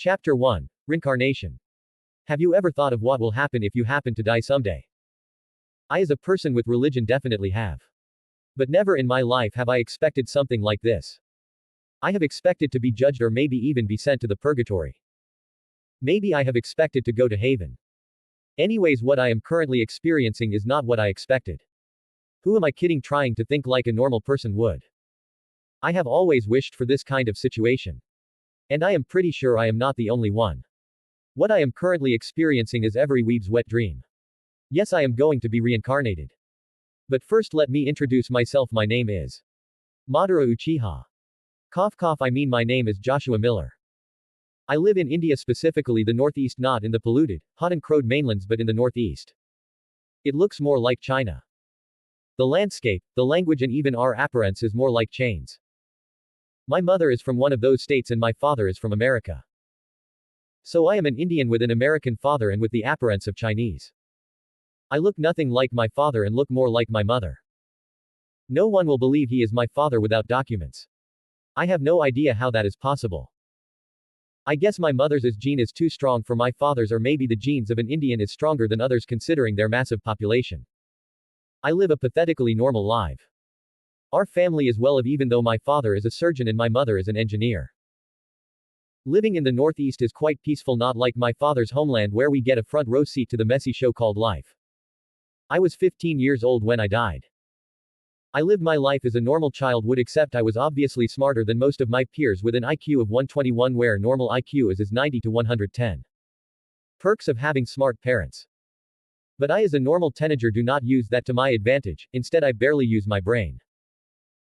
Chapter 1. Rincarnation. Have you ever thought of what will happen if you happen to die someday? I as a person with religion definitely have. But never in my life have I expected something like this. I have expected to be judged or maybe even be sent to the purgatory. Maybe I have expected to go to heaven. Anyways, what I am currently experiencing is not what I expected. Who am I kidding trying to think like a normal person would? I have always wished for this kind of situation. And I am pretty sure I am not the only one. What I am currently experiencing is every weeb's wet dream. Yes, I am going to be reincarnated. But first let me introduce myself. My name is Madara Uchiha. I mean my name is Joshua Miller. I live in India, specifically the northeast, not in the polluted, hot and crowed mainlands but in the northeast. It looks more like China. The landscape, the language and even our appearance is more like chains. My mother is from one of those states and my father is from America. So I am an Indian with an American father and with the appearance of Chinese. I look nothing like my father and look more like my mother. No one will believe he is my father without documents. I have no idea how that is possible. I guess my mother's gene is too strong for my father's, or maybe the genes of an Indian is stronger than others considering their massive population. I live a pathetically normal life. Our family is well off even though my father is a surgeon and my mother is an engineer. Living in the Northeast is quite peaceful, not like my father's homeland where we get a front row seat to the messy show called life. I was 15 years old when I died. I lived my life as a normal child would, except I was obviously smarter than most of my peers with an IQ of 121 where normal IQ is 90 to 110. Perks of having smart parents. But I as a normal teenager do not use that to my advantage, instead I barely use my brain.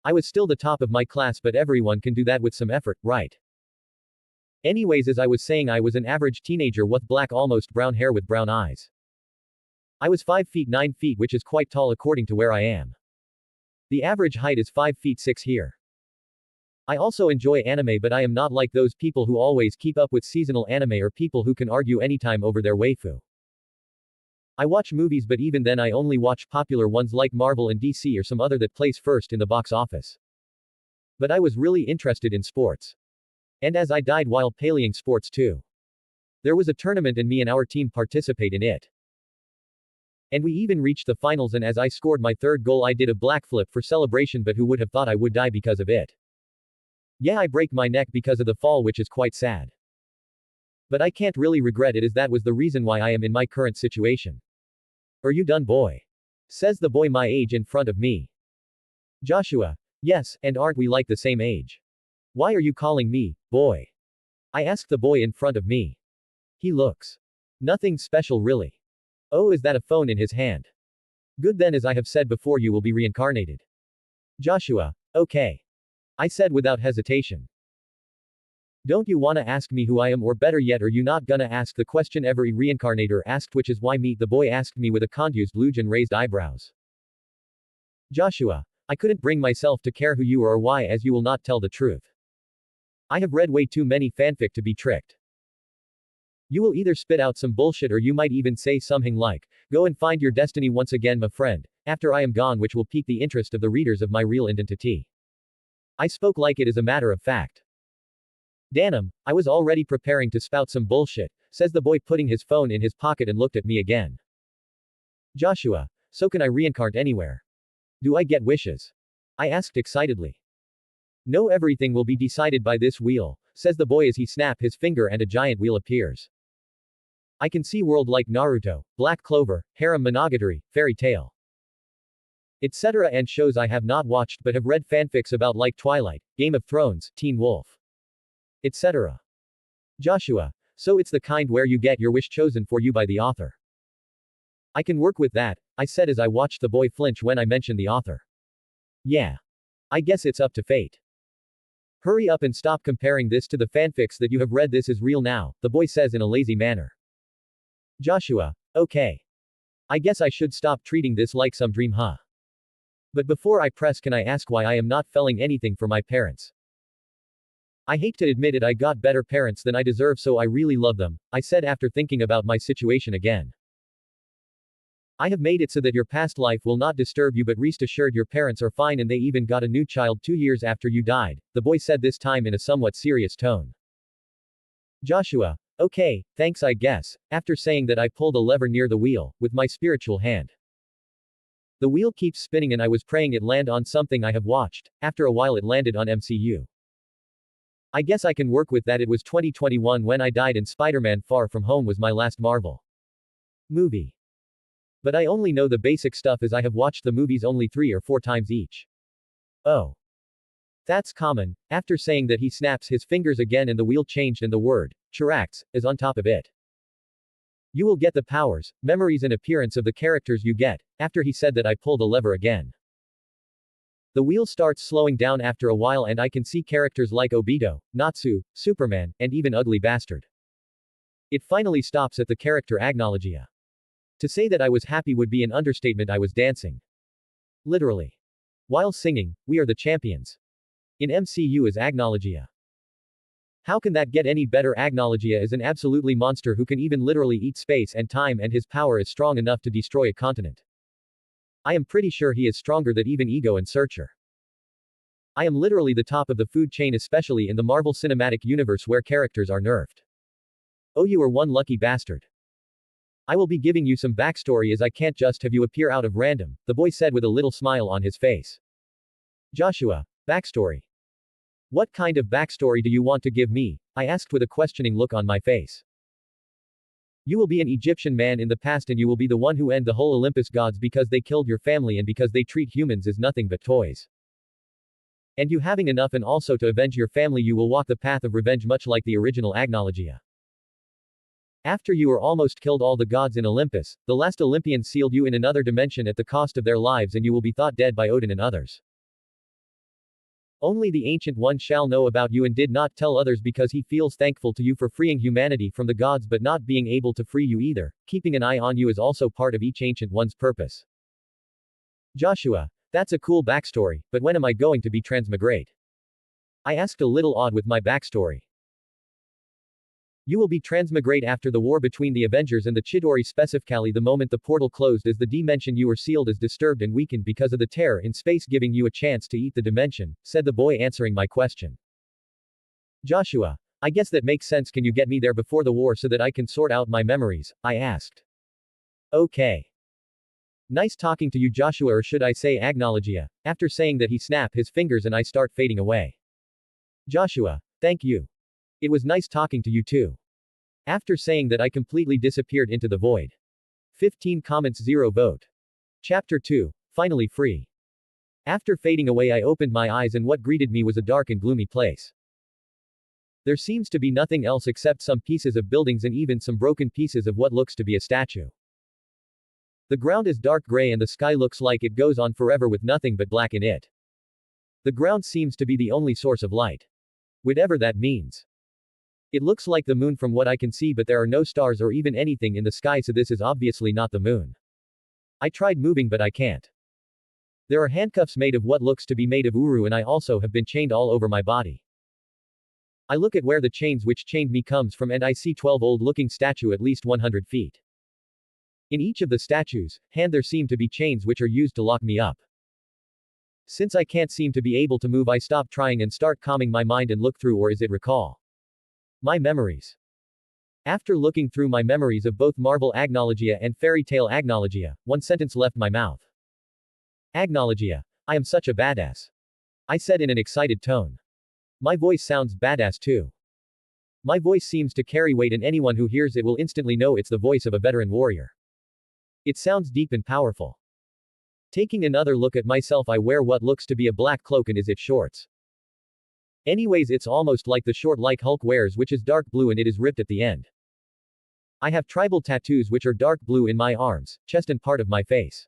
I was still the top of my class, but everyone can do that with some effort, right? Anyways, as I was saying, I was an average teenager with black almost brown hair with brown eyes. I was 5 feet 9 feet, which is quite tall according to where I am. The average height is 5 feet 6 here. I also enjoy anime, but I am not like those people who always keep up with seasonal anime or people who can argue anytime over their waifu. I watch movies, but even then I only watch popular ones like Marvel and DC or some other that place first in the box office. But I was really interested in sports. And as I died while playing sports too. There was a tournament and me and our team participate in it. And we even reached the finals, and as I scored my third goal I did a backflip for celebration, but who would have thought I would die because of it. Yeah, I break my neck because of the fall, which is quite sad. But I can't really regret it, as that was the reason why I am in my current situation. Are you done, boy? Says the boy my age in front of me. Joshua. Yes, and aren't we like the same age? Why are you calling me, boy? I asked the boy in front of me. He looks. Nothing special really. Oh, is that a phone in his hand? Good then, as I have said before, you will be reincarnated. Joshua. Okay. I said without hesitation. Don't you wanna ask me who I am, or better yet, are you not gonna ask the question every reincarnator asked, which is why me? The boy asked me with a confused look and raised eyebrows. Joshua. I couldn't bring myself to care who you are or why, as you will not tell the truth. I have read way too many fanfic to be tricked. You will either spit out some bullshit or you might even say something like, go and find your destiny once again, my friend, after I am gone, which will pique the interest of the readers of my real identity. I spoke like it is a matter of fact. Damn, I was already preparing to spout some bullshit, says the boy putting his phone in his pocket and looked at me again. Joshua. So can I reincarnate anywhere? Do I get wishes? I asked excitedly. No, everything will be decided by this wheel, says the boy as he snaps his finger and a giant wheel appears. I can see world like Naruto, Black Clover, Harem Monogatari, Fairy Tail, etc. and shows I have not watched but have read fanfics about like Twilight, Game of Thrones, Teen Wolf, etc. Joshua. So it's the kind where you get your wish chosen for you by the author. I can work with that, I said as I watched the boy flinch when I mentioned the author. Yeah. I guess it's up to fate. Hurry up and stop comparing this to the fanfics that you have read. This is real now, the boy says in a lazy manner. Joshua. Okay. I guess I should stop treating this like some dream, huh? But before I press, can I ask why I am not feeling anything for my parents? I hate to admit it, I got better parents than I deserve, so I really love them, I said after thinking about my situation again. I have made it so that your past life will not disturb you, but rest assured your parents are fine and they even got a new child 2 years after you died, the boy said, this time in a somewhat serious tone. Joshua. Okay, thanks I guess. After saying that I pulled a lever near the wheel, with my spiritual hand. The wheel keeps spinning and I was praying it land on something I have watched. After a while it landed on MCU. I guess I can work with that. It was 2021 when I died and Spider-Man Far From Home was my last Marvel movie. But I only know the basic stuff as I have watched the movies only 3 or 4 times each. Oh. That's common. After saying that he snaps his fingers again and the wheel changed and the word, Chirax, is on top of it. You will get the powers, memories and appearance of the characters you get. After he said that I pull the lever again. The wheel starts slowing down after a while and I can see characters like Obito, Natsu, Superman, and even Ugly Bastard. It finally stops at the character Agnologia. To say that I was happy would be an understatement. I was dancing. Literally. While singing, "We are the champions." In MCU is Agnologia. How can that get any better? Agnologia is an absolutely monster who can even literally eat space and time, and his power is strong enough to destroy a continent. I am pretty sure he is stronger than even Ego and Searcher. I am literally the top of the food chain, especially in the Marvel Cinematic Universe where characters are nerfed. Oh, you are one lucky bastard. I will be giving you some backstory as I can't just have you appear out of random, the boy said with a little smile on his face. Joshua. Backstory. What kind of backstory do you want to give me? I asked with a questioning look on my face. You will be an Egyptian man in the past and you will be the one who end the whole Olympus gods because they killed your family and because they treat humans as nothing but toys. And you having enough, and also to avenge your family you will walk the path of revenge much like the original Agnologia. After you are almost killed all the gods in Olympus, the last Olympian sealed you in another dimension at the cost of their lives and you will be thought dead by Odin and others. Only the Ancient One shall know about you and did not tell others because he feels thankful to you for freeing humanity from the gods but not being able to free you either. Keeping an eye on you is also part of each Ancient One's purpose. Joshua. That's a cool backstory, but when am I going to be transmigrate? I asked a little awed with my backstory. You will be transmigrate after the war between the Avengers and the Chidori, specifically the moment the portal closed, as the dimension you were sealed is disturbed and weakened because of the tear in space, giving you a chance to eat the dimension, said the boy answering my question. Joshua. I guess that makes sense. Can you get me there before the war so that I can sort out my memories? I asked. Okay. Nice talking to you, Joshua, or should I say Agnologia. After saying that he snapped his fingers and I start fading away. Joshua. Thank you. It was nice talking to you too. After saying that I completely disappeared into the void. 15 comments 0 vote. Chapter 2. Finally free. After fading away I opened my eyes and what greeted me was a dark and gloomy place. There seems to be nothing else except some pieces of buildings and even some broken pieces of what looks to be a statue. The ground is dark gray and the sky looks like it goes on forever with nothing but black in it. The ground seems to be the only source of light. Whatever that means. It looks like the moon from what I can see, but there are no stars or even anything in the sky, so this is obviously not the moon. I tried moving but I can't. There are handcuffs made of what looks to be made of uru and I also have been chained all over my body. I look at where the chains which chained me comes from and I see 12 old looking statue at least 100 feet. In each of the statues' hand there seem to be chains which are used to lock me up. Since I can't seem to be able to move, I stop trying and start calming my mind and look through, or is it recall? My memories. After looking through my memories of both Marvel Agnologia and Fairy Tale Agnologia, one sentence left my mouth. Agnologia. I am such a badass. I said in an excited tone. My voice sounds badass too. My voice seems to carry weight and anyone who hears it will instantly know it's the voice of a veteran warrior. It sounds deep and powerful. Taking another look at myself, I wear what looks to be a black cloak and is it shorts. Anyways, it's almost like the short like Hulk wears, which is dark blue and it is ripped at the end. I have tribal tattoos which are dark blue in my arms, chest and part of my face.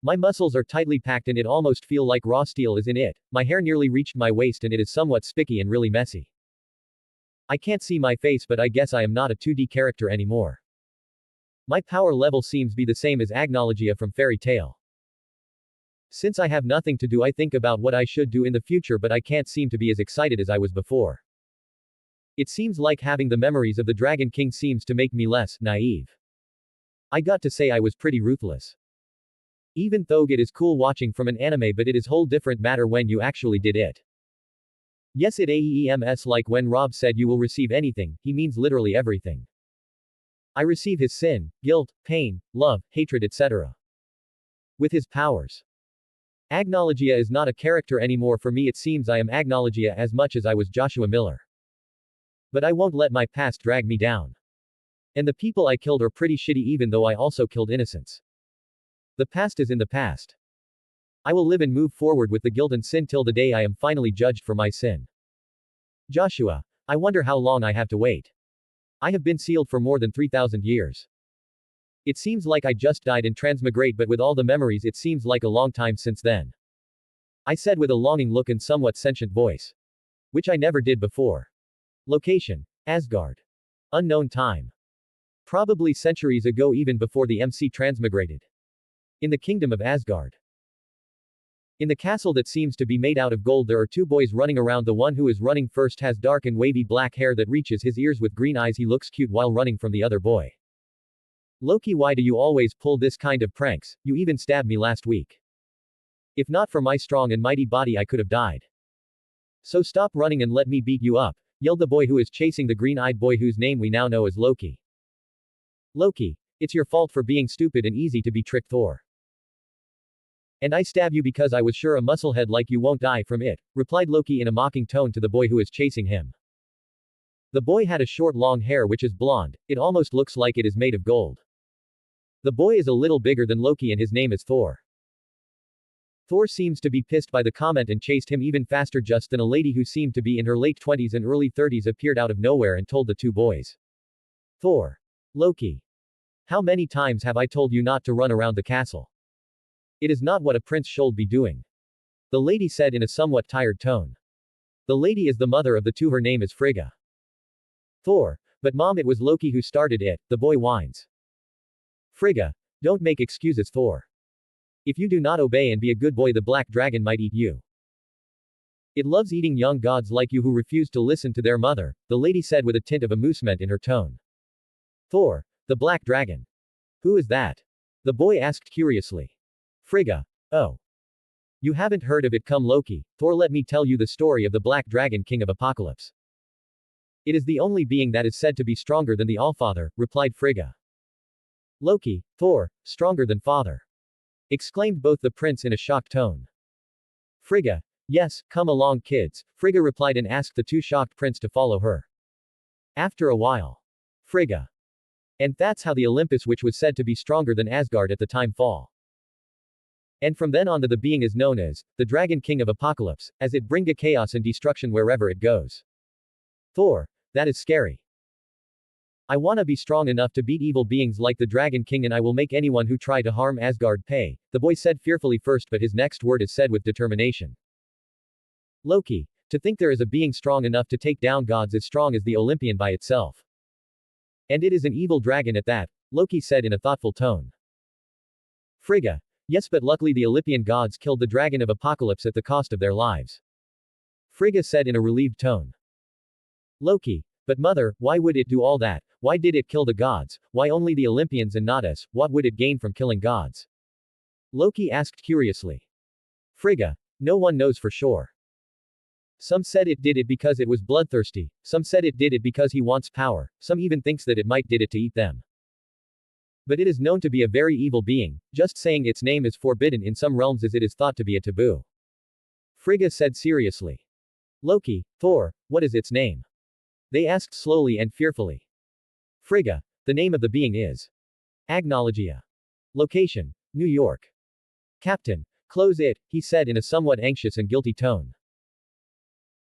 My muscles are tightly packed and it almost feel like raw steel is in it. My hair nearly reached my waist and it is somewhat spiky and really messy. I can't see my face, but I guess I am not a 2D character anymore. My power level seems be the same as Agnologia from Fairy Tale. Since I have nothing to do, I think about what I should do in the future, but I can't seem to be as excited as I was before. It seems like having the memories of the Dragon King seems to make me less naive. I got to say I was pretty ruthless. Even though it is cool watching from an anime, but it is whole different matter when you actually did it. Yes, it AEMS, like when Rob said you will receive anything, he means literally everything. I receive his sin, guilt, pain, love, hatred, etc. with his powers. Agnologia is not a character anymore for me. It seems I am Agnologia as much as I was Joshua Miller. But I won't let my past drag me down. And the people I killed are pretty shitty, even though I also killed innocents. The past is in the past. I will live and move forward with the guilt and sin till the day I am finally judged for my sin. Joshua. I wonder how long I have to wait. I have been sealed for more than 3,000 years. It seems like I just died in transmigrate, but with all the memories it seems like a long time since then. I said with a longing look and somewhat sentient voice. Which I never did before. Location. Asgard. Unknown time. Probably centuries ago, even before the MC transmigrated. In the kingdom of Asgard. In the castle that seems to be made out of gold, there are two boys running around. The one who is running first has dark and wavy black hair that reaches his ears with green eyes. He looks cute while running from the other boy. Loki, why do you always pull this kind of pranks? You even stabbed me last week. If not for my strong and mighty body, I could have died. So stop running and let me beat you up, yelled the boy who is chasing the green-eyed boy, whose name we now know as Loki. Loki, it's your fault for being stupid and easy to be tricked, Thor. And I stab you because I was sure a musclehead like you won't die from it, replied Loki in a mocking tone to the boy who is chasing him. The boy had a short long hair which is blonde. It almost looks like it is made of gold. The boy is a little bigger than Loki and his name is Thor. Thor seems to be pissed by the comment and chased him even faster. Just then a lady who seemed to be in her late 20s and early 30s appeared out of nowhere and told the two boys. Thor. Loki. How many times have I told you not to run around the castle? It is not what a prince should be doing. The lady said in a somewhat tired tone. The lady is the mother of the two. Her name is Frigga. Thor. But mom, it was Loki who started it, the boy whines. Frigga. Don't make excuses, Thor. If you do not obey and be a good boy, the black dragon might eat you. It loves eating young gods like you who refuse to listen to their mother, the lady said with a tint of amusement in her tone. Thor. The black dragon. Who is that? The boy asked curiously. Frigga. Oh. You haven't heard of it? Come Loki, Thor, let me tell you the story of the black dragon, king of Apocalypse. It is the only being that is said to be stronger than the Allfather, replied Frigga. Loki, Thor, stronger than father. Exclaimed both the prince in a shocked tone. Frigga. Yes, come along kids, Frigga replied and asked the two shocked prince to follow her. After a while. Frigga. And that's how the Olympus, which was said to be stronger than Asgard at the time, fall. And from then on the being is known as the Dragon King of Apocalypse, as it bringa chaos and destruction wherever it goes. Thor. That is scary. I wanna be strong enough to beat evil beings like the Dragon King, and I will make anyone who try to harm Asgard pay, the boy said fearfully first, but his next word is said with determination. Loki. To think there is a being strong enough to take down gods as strong as the Olympian by itself. And it is an evil dragon at that, Loki said in a thoughtful tone. Frigga. Yes, but luckily the Olympian gods killed the dragon of Apocalypse at the cost of their lives. Frigga said in a relieved tone. Loki. But mother, why would it do all that? Why did it kill the gods? Why only the Olympians and not us? What would it gain from killing gods? Loki asked curiously. Frigga. No one knows for sure. Some said it did it because it was bloodthirsty, some said it did it because he wants power, some even thinks that it might did it to eat them. But it is known to be a very evil being, just saying its name is forbidden in some realms as it is thought to be a taboo. Frigga said seriously. Loki, Thor, what is its name? They asked slowly and fearfully. Frigga. The name of the being is Agnologia. Location. New York. Captain. Close it, he said in a somewhat anxious and guilty tone.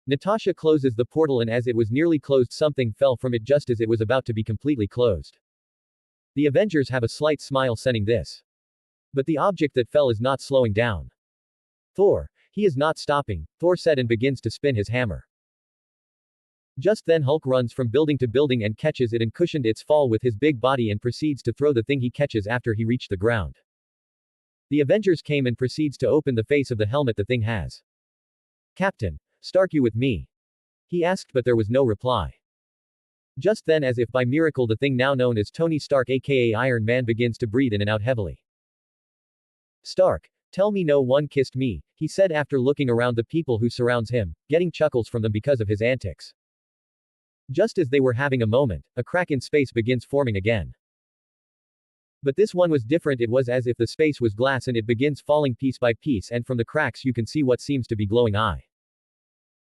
Natasha closes the portal, and as it was nearly closed, something fell from it just as it was about to be completely closed. The Avengers have a slight smile saying this. But the object that fell is not slowing down. Thor. He is not stopping, Thor said and begins to spin his hammer. Just then Hulk runs from building to building and catches it and cushioned its fall with his big body and proceeds to throw the thing he catches after he reached the ground. The Avengers came and proceeds to open the face of the helmet the thing has. Captain. Stark, you with me? He asked, but there was no reply. Just then, as if by miracle, the thing now known as Tony Stark aka Iron Man begins to breathe in and out heavily. Stark. Tell me no one kissed me, he said after looking around the people who surrounds him, getting chuckles from them because of his antics. Just as they were having a moment, a crack in space begins forming again. But this one was different. It was as if the space was glass and it begins falling piece by piece, and from the cracks you can see what seems to be glowing eye.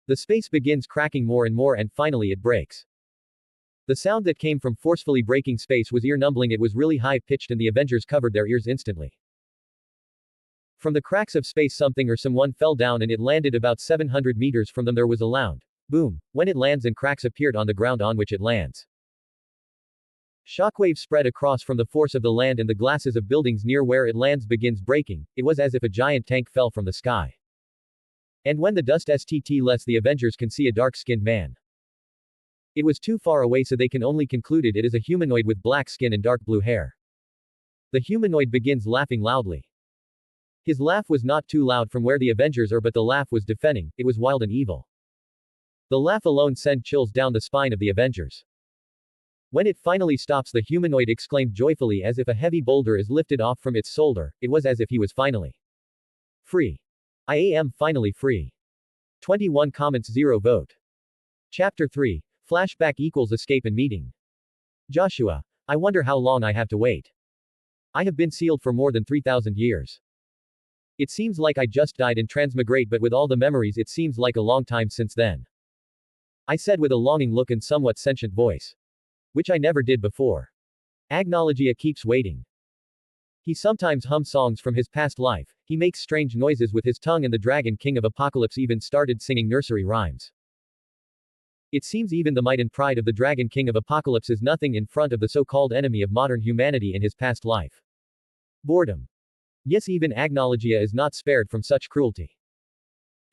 The space begins cracking more and more, and finally it breaks. The sound that came from forcefully breaking space was ear-numbing. It was really high-pitched and the Avengers covered their ears instantly. From the cracks of space something or someone fell down and it landed about 700 meters from them. There was a loud boom when it lands and cracks appeared on the ground on which it lands. Shockwave spread across from the force of the land and the glasses of buildings near where it lands begins breaking. It was as if a giant tank fell from the sky. And when the dust st less, the Avengers can see a dark-skinned man. It was too far away, so they can only concluded it is a humanoid with black skin and dark blue hair. The humanoid begins laughing loudly. His laugh was not too loud from where the Avengers are, but the laugh was deafening. It was wild and evil. The laugh alone sent chills down the spine of the Avengers. When it finally stops, the humanoid exclaimed joyfully as if a heavy boulder is lifted off from its shoulder. It was as if he was finally free. I am finally free. 21 comments, 0 vote. Chapter 3. Flashback equals escape and meeting. Joshua. I wonder how long I have to wait. I have been sealed for more than 3,000 years. It seems like I just died in transmigrate, but with all the memories it seems like a long time since then. I said with a longing look and somewhat sentient voice. Which I never did before. Agnologia keeps waiting. He sometimes hums songs from his past life, he makes strange noises with his tongue, and the Dragon King of Apocalypse even started singing nursery rhymes. It seems even the might and pride of the Dragon King of Apocalypse is nothing in front of the so-called enemy of modern humanity in his past life. Boredom. Yes, even Agnologia is not spared from such cruelty.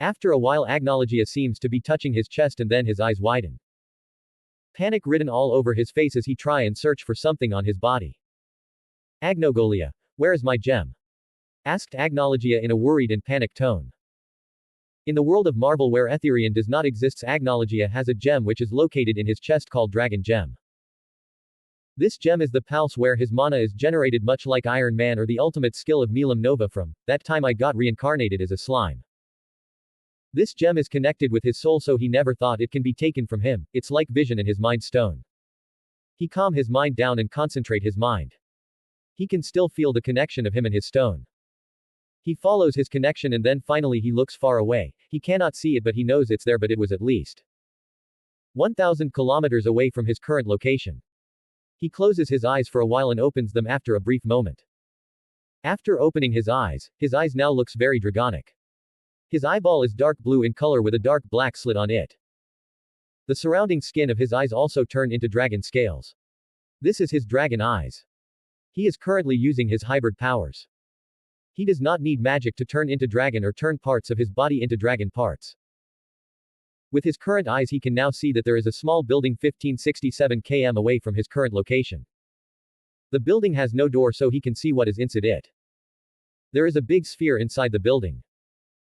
After a while Agnologia seems to be touching his chest and then his eyes widen. Panic written all over his face as he try and search for something on his body. Agnologia, where is my gem? Asked Agnologia in a worried and panicked tone. In the world of Marvel where Etherian does not exist, Agnologia has a gem which is located in his chest called Dragon Gem. This gem is the pulse where his mana is generated, much like Iron Man or the ultimate skill of Milam Nova from that time I got reincarnated as a slime. This gem is connected with his soul, so he never thought it can be taken from him. It's like vision in his mind stone. He calm his mind down and concentrate his mind. He can still feel the connection of him and his stone. He follows his connection and then finally he looks far away. He cannot see it but he knows it's there, but it was at least 1,000 kilometers away from his current location. He closes his eyes for a while and opens them after a brief moment. After opening his eyes now looks very dragonic. His eyeball is dark blue in color with a dark black slit on it. The surrounding skin of his eyes also turn into dragon scales. This is his dragon eyes. He is currently using his hybrid powers. He does not need magic to turn into dragon or turn parts of his body into dragon parts. With his current eyes he can now see that there is a small building 1567 km away from his current location. The building has no door so he can see what is inside it. There is a big sphere inside the building.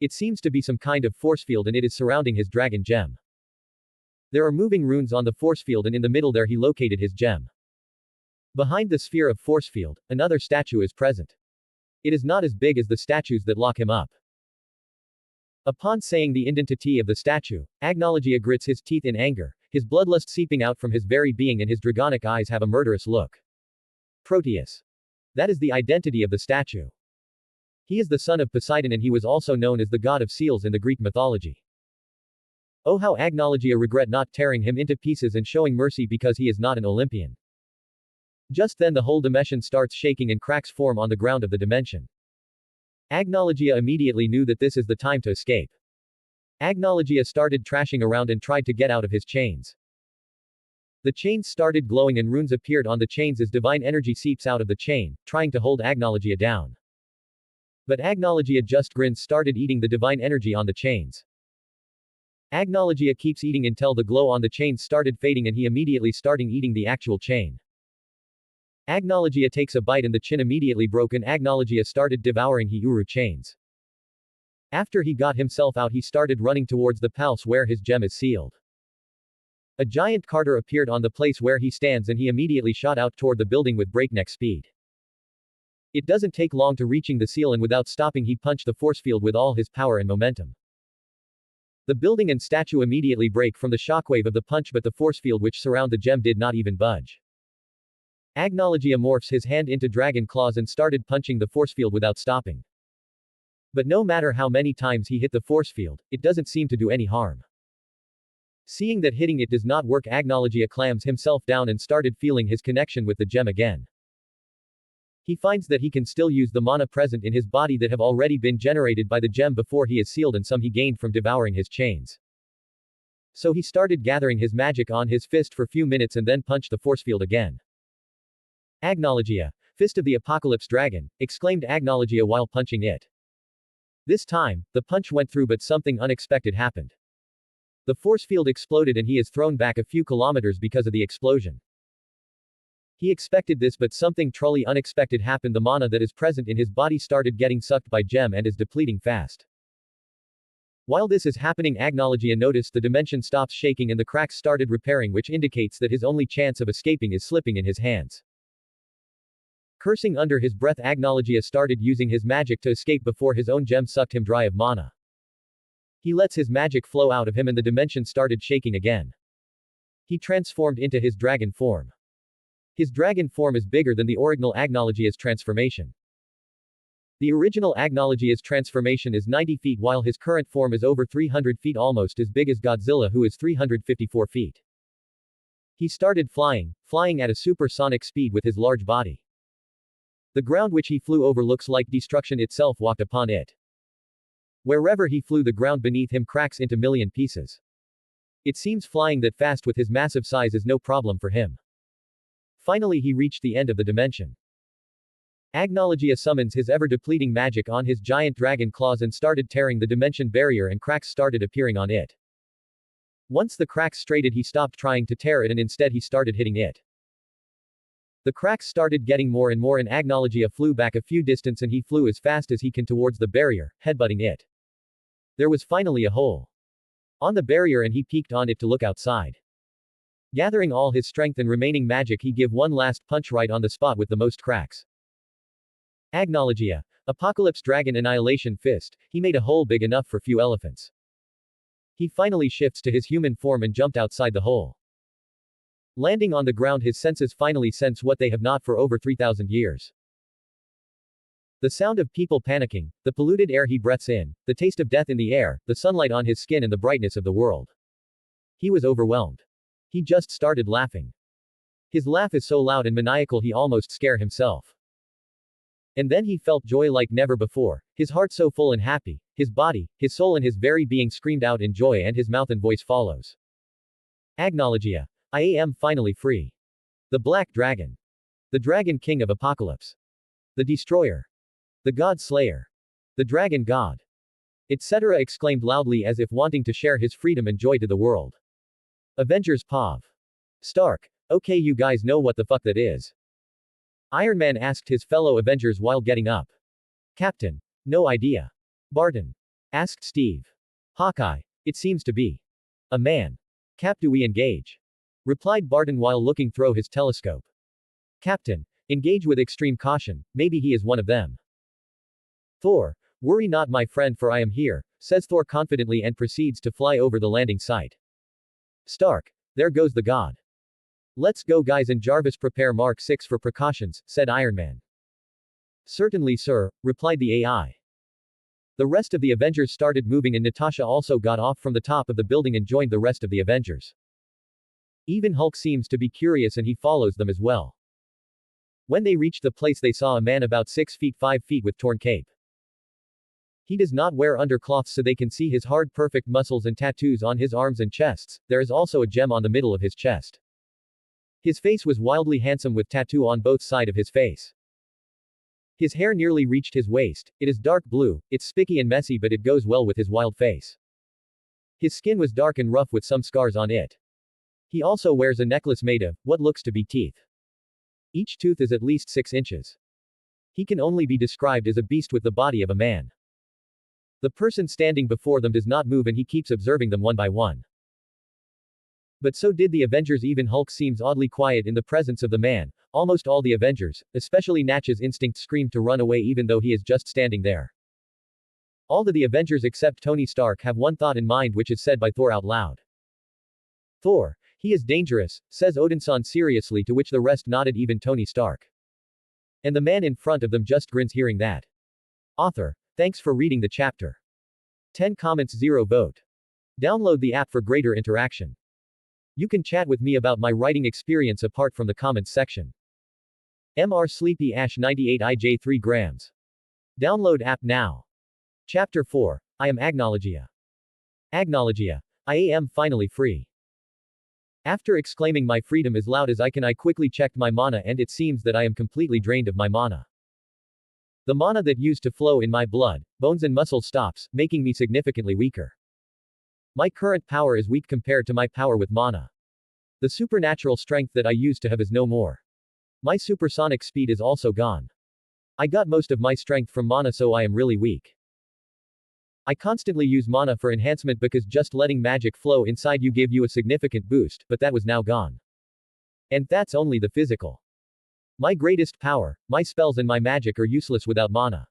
It seems to be some kind of force field and it is surrounding his dragon gem. There are moving runes on the force field and in the middle there he located his gem. Behind the sphere of force field, another statue is present. It is not as big as the statues that lock him up. Upon saying the identity of the statue, Agnologia grits his teeth in anger, his bloodlust seeping out from his very being and his dragonic eyes have a murderous look. Proteus. That is the identity of the statue. He is the son of Poseidon and he was also known as the god of seals in the Greek mythology. Oh, how Agnologia regret not tearing him into pieces and showing mercy because he is not an Olympian. Just then the whole dimension starts shaking and cracks form on the ground of the dimension. Agnologia immediately knew that this is the time to escape. Agnologia started trashing around and tried to get out of his chains. The chains started glowing and runes appeared on the chains as divine energy seeps out of the chain, trying to hold Agnologia down. But Agnologia just grins, started eating the divine energy on the chains. Agnologia keeps eating until the glow on the chains started fading and he immediately starting eating the actual chain. Agnologia takes a bite and the chin immediately broke and Agnologia started devouring Hiuru chains. After he got himself out he started running towards the palace where his gem is sealed. A giant carter appeared on the place where he stands and he immediately shot out toward the building with breakneck speed. It doesn't take long to reaching the seal, and without stopping he punched the force field with all his power and momentum. The building and statue immediately break from the shockwave of the punch, but the force field which surround the gem did not even budge. Agnologia morphs his hand into dragon claws and started punching the force field without stopping. But no matter how many times he hit the force field, it doesn't seem to do any harm. Seeing that hitting it does not work, Agnologia clams himself down and started feeling his connection with the gem again. He finds that he can still use the mana present in his body that have already been generated by the gem before he is sealed, and some he gained from devouring his chains. So he started gathering his magic on his fist for few minutes and then punched the force field again. Agnologia, fist of the apocalypse dragon, exclaimed Agnologia while punching it. This time, the punch went through, but something unexpected happened. The force field exploded and he is thrown back a few kilometers because of the explosion. He expected this, but something truly unexpected happened. The mana that is present in his body started getting sucked by gem and is depleting fast. While this is happening, Agnologia noticed the dimension stops shaking and the cracks started repairing, which indicates that his only chance of escaping is slipping in his hands. Cursing under his breath, Agnologia started using his magic to escape before his own gem sucked him dry of mana. He lets his magic flow out of him and the dimension started shaking again. He transformed into his dragon form. His dragon form is bigger than the original Agnologia's transformation. The original Agnologia's transformation is 90 feet, while his current form is over 300 feet, almost as big as Godzilla, who is 354 feet. He started flying at a supersonic speed with his large body. The ground which he flew over looks like destruction itself walked upon it. Wherever he flew, the ground beneath him cracks into million pieces. It seems flying that fast with his massive size is no problem for him. Finally he reached the end of the dimension. Agnologia summons his ever-depleting magic on his giant dragon claws and started tearing the dimension barrier, and cracks started appearing on it. Once the cracks straightened, he stopped trying to tear it and instead he started hitting it. The cracks started getting more and more, and Agnologia flew back a few distance and he flew as fast as he can towards the barrier, headbutting it. There was finally a hole on the barrier and he peeked on it to look outside. Gathering all his strength and remaining magic, he give one last punch right on the spot with the most cracks. Agnologia, Apocalypse Dragon Annihilation Fist, he made a hole big enough for few elephants. He finally shifts to his human form and jumped outside the hole. Landing on the ground, his senses finally sense what they have not for over 3,000 years. The sound of people panicking, the polluted air he breathes in, the taste of death in the air, the sunlight on his skin and the brightness of the world. He was overwhelmed. He just started laughing. His laugh is so loud and maniacal he almost scared himself. And then he felt joy like never before, his heart so full and happy, his body, his soul and his very being screamed out in joy, and his mouth and voice follows. Agnologia. I am finally free. The Black Dragon. The Dragon King of Apocalypse. The Destroyer. The God Slayer. The Dragon God. Etc. exclaimed loudly as if wanting to share his freedom and joy to the world. Avengers POV. Stark. Okay, you guys know what the fuck that is. Iron Man asked his fellow Avengers while getting up. Captain. No idea. Barton. Asked Steve. Hawkeye. It seems to be a man. Cap, do we engage? Replied Barton while looking through his telescope. Captain. Engage with extreme caution, maybe he is one of them. Thor. Worry not, my friend, for I am here, says Thor confidently and proceeds to fly over the landing site. Stark. There goes the god. Let's go, guys, and Jarvis prepare Mark 6 for precautions, said Iron Man. Certainly, sir, replied the AI. The rest of the Avengers started moving and Natasha also got off from the top of the building and joined the rest of the Avengers. Even Hulk seems to be curious and he follows them as well. When they reached the place, they saw a man about 6 feet 5 feet with torn cape. He does not wear undercloths so they can see his hard perfect muscles and tattoos on his arms and chests. There is also a gem on the middle of his chest. His face was wildly handsome with tattoo on both sides of his face. His hair nearly reached his waist. It is dark blue, it's spiky and messy, but it goes well with his wild face. His skin was dark and rough with some scars on it. He also wears a necklace made of what looks to be teeth. Each tooth is at least 6 inches. He can only be described as a beast with the body of a man. The person standing before them does not move and he keeps observing them one by one. But so did the Avengers. Even Hulk seems oddly quiet in the presence of the man. almost all the Avengers, especially Natch's instinct, screamed to run away even though he is just standing there. All the Avengers except Tony Stark have one thought in mind, which is said by Thor out loud. Thor, he is dangerous, says Odinson seriously, to which the rest nodded, even Tony Stark. And the man in front of them just grins hearing that. Author, thanks for reading the chapter. 10 comments, 0 vote. Download the app for greater interaction. You can chat with me about my writing experience apart from the comments section. Mr. Sleepy Ash 98 IJ 3 grams. Download app now. Chapter 4. I am Agnologia. Agnologia. I am finally free. After exclaiming my freedom as loud as I can, I quickly checked my mana, and it seems that I am completely drained of my mana. The mana that used to flow in my blood, bones and muscle stops, making me significantly weaker. My current power is weak compared to my power with mana. The supernatural strength that I used to have is no more. My supersonic speed is also gone. I got most of my strength from mana, so I am really weak. I constantly use mana for enhancement because just letting magic flow inside you gave you a significant boost, but that was now gone. And that's only the physical. My greatest power, my spells and my magic are useless without mana.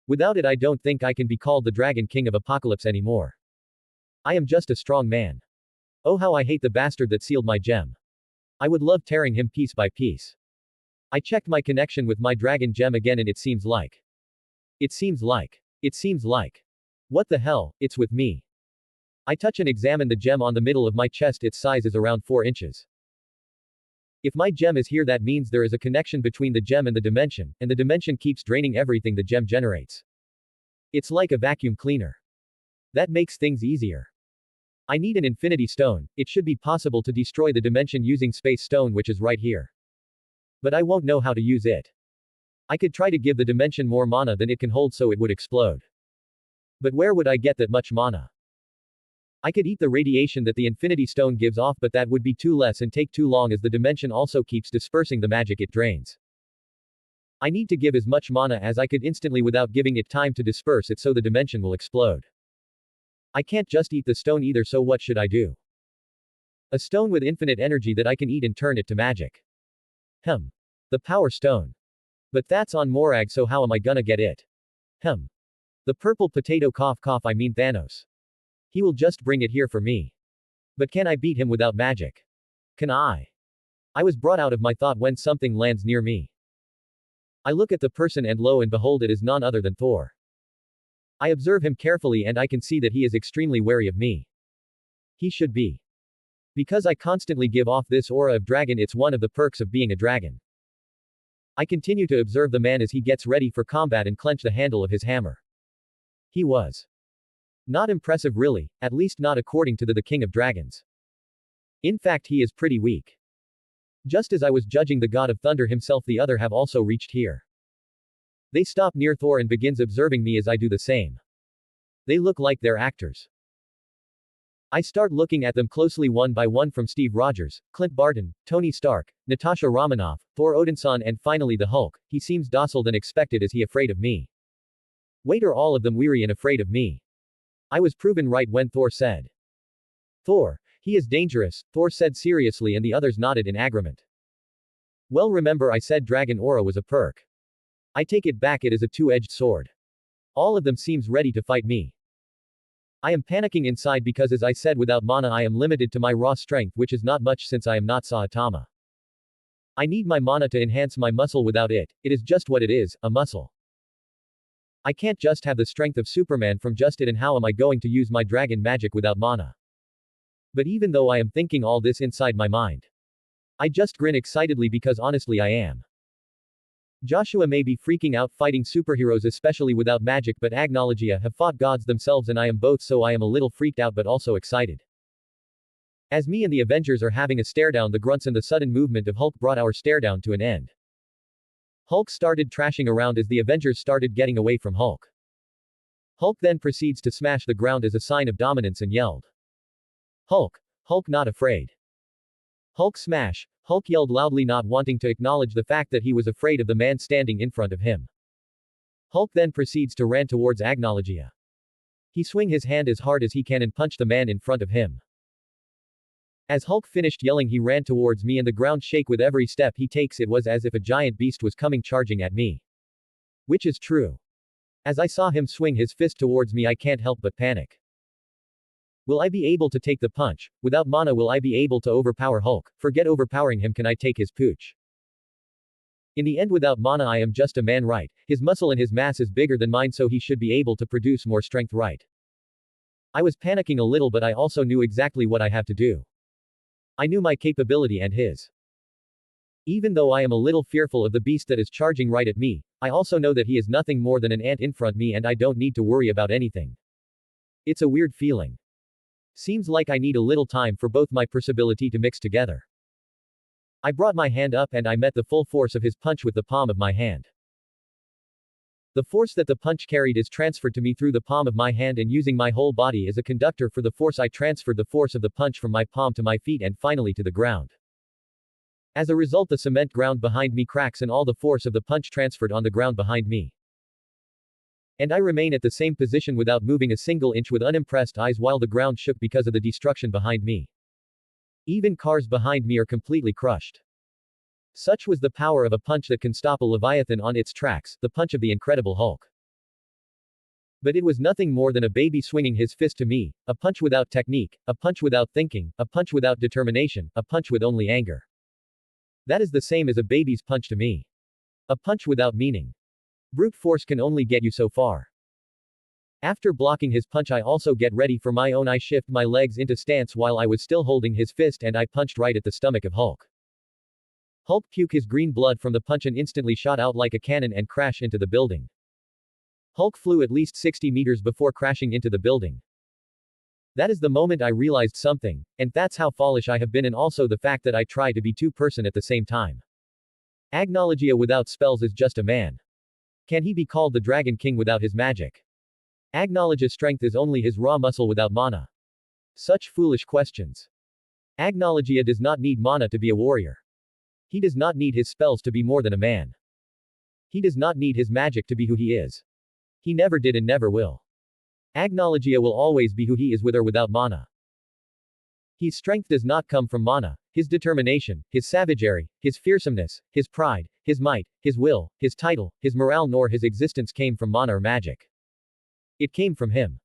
Without it, I don't think I can be called the Dragon King of Apocalypse anymore. I am just a strong man. Oh, how I hate the bastard that sealed my gem. I would love tearing him piece by piece. I checked my connection with my dragon gem again, and it seems like. What the hell, it's with me. I touch and examine the gem on the middle of my chest. Its size is around 4 inches. If my gem is here, that means there is a connection between the gem and the dimension, and the dimension keeps draining everything the gem generates. It's like a vacuum cleaner. That makes things easier. I need an infinity stone. It should be possible to destroy the dimension using space stone, which is right here. But I won't know how to use it. I could try to give the dimension more mana than it can hold so it would explode. But where would I get that much mana? I could eat the radiation that the infinity stone gives off, but that would be too less and take too long, as the dimension also keeps dispersing the magic it drains. I need to give as much mana as I could instantly without giving it time to disperse it, so the dimension will explode. I can't just eat the stone either, so what should I do? A stone with infinite energy that I can eat and turn it to magic. The power stone. But that's on Morag, so how am I gonna get it? The purple potato, I mean Thanos. He will just bring it here for me. But can I beat him without magic? Can I? I was brought out of my thought when something lands near me. I look at the person, and lo and behold, it is none other than Thor. I observe him carefully, and I can see that he is extremely wary of me. He should be. Because I constantly give off this aura of dragon. It's one of the perks of being a dragon. I continue to observe the man as he gets ready for combat and clench the handle of his hammer. He was not impressive really, at least not according to the King of Dragons. In fact, he is pretty weak. Just as I was judging the God of Thunder himself, the other have also reached here. They stop near Thor and begins observing me as I do the same. They look like they're actors. I start looking at them closely one by one, from Steve Rogers, Clint Barton, Tony Stark, Natasha Romanoff, Thor Odinson, and finally the Hulk. He seems docile than expected. Is he afraid of me? Wait, are all of them weary and afraid of me? I was proven right when Thor said. Thor, he is dangerous, Thor said seriously, and the others nodded in agreement. Well, remember I said dragon aura was a perk. I take it back, it is a two-edged sword. All of them seems ready to fight me. I am panicking inside because, as I said, without mana I am limited to my raw strength, which is not much since I am not Saitama. I need my mana to enhance my muscle. Without it, it is just what it is, a muscle. I can't just have the strength of Superman from just it, and how am I going to use my dragon magic without mana? But even though I am thinking all this inside my mind, I just grin excitedly because honestly I am. Joshua may be freaking out fighting superheroes, especially without magic, but Agnologia have fought gods themselves, and I am both, so I am a little freaked out but also excited. As me and the Avengers are having a staredown, the grunts and the sudden movement of Hulk brought our staredown to an end. Hulk started trashing around as the Avengers started getting away from Hulk. Hulk then proceeds to smash the ground as a sign of dominance and yelled. Hulk! Hulk not afraid. Hulk smash! Hulk yelled loudly, not wanting to acknowledge the fact that he was afraid of the man standing in front of him. Hulk then proceeds to run towards Agnologia. He swing his hand as hard as he can and punch the man in front of him. As Hulk finished yelling, he ran towards me and the ground shake with every step he takes. It was as if a giant beast was coming charging at me. Which is true. As I saw him swing his fist towards me, I can't help but panic. Will I be able to take the punch? Without mana, will I be able to overpower Hulk? Forget overpowering him, can I take his pooch? In the end, without mana I am just a man, right? His muscle and his mass is bigger than mine, so he should be able to produce more strength, right? I was panicking a little, but I also knew exactly what I have to do. I knew my capability and his. Even though I am a little fearful of the beast that is charging right at me, I also know that he is nothing more than an ant in front of me and I don't need to worry about anything. It's a weird feeling. Seems like I need a little time for both my possibility to mix together. I brought my hand up and I met the full force of his punch with the palm of my hand. The force that the punch carried is transferred to me through the palm of my hand, and using my whole body as a conductor for the force, I transferred the force of the punch from my palm to my feet and finally to the ground. As a result, the cement ground behind me cracks and all the force of the punch transferred on the ground behind me. And I remain at the same position without moving a single inch with unimpressed eyes while the ground shook because of the destruction behind me. Even cars behind me are completely crushed. Such was the power of a punch that can stop a Leviathan on its tracks, the punch of the Incredible Hulk. But it was nothing more than a baby swinging his fist to me, a punch without technique, a punch without thinking, a punch without determination, a punch with only anger. That is the same as a baby's punch to me. A punch without meaning. Brute force can only get you so far. After blocking his punch, I also get ready for my own. I shift my legs into stance while I was still holding his fist and I punched right at the stomach of Hulk. Hulk puked his green blood from the punch and instantly shot out like a cannon and crashed into the building. Hulk flew at least 60 meters before crashing into the building. That is the moment I realized something, and that's how foolish I have been, and also the fact that I try to be two-person at the same time. Agnologia without spells is just a man. Can he be called the Dragon King without his magic? Agnologia's strength is only his raw muscle without mana. Such foolish questions. Agnologia does not need mana to be a warrior. He does not need his spells to be more than a man. He does not need his magic to be who he is. He never did and never will. Agnologia will always be who he is with or without mana. His strength does not come from mana, his determination, his savagery, his fearsomeness, his pride, his might, his will, his title, his morale, nor his existence came from mana or magic. It came from him.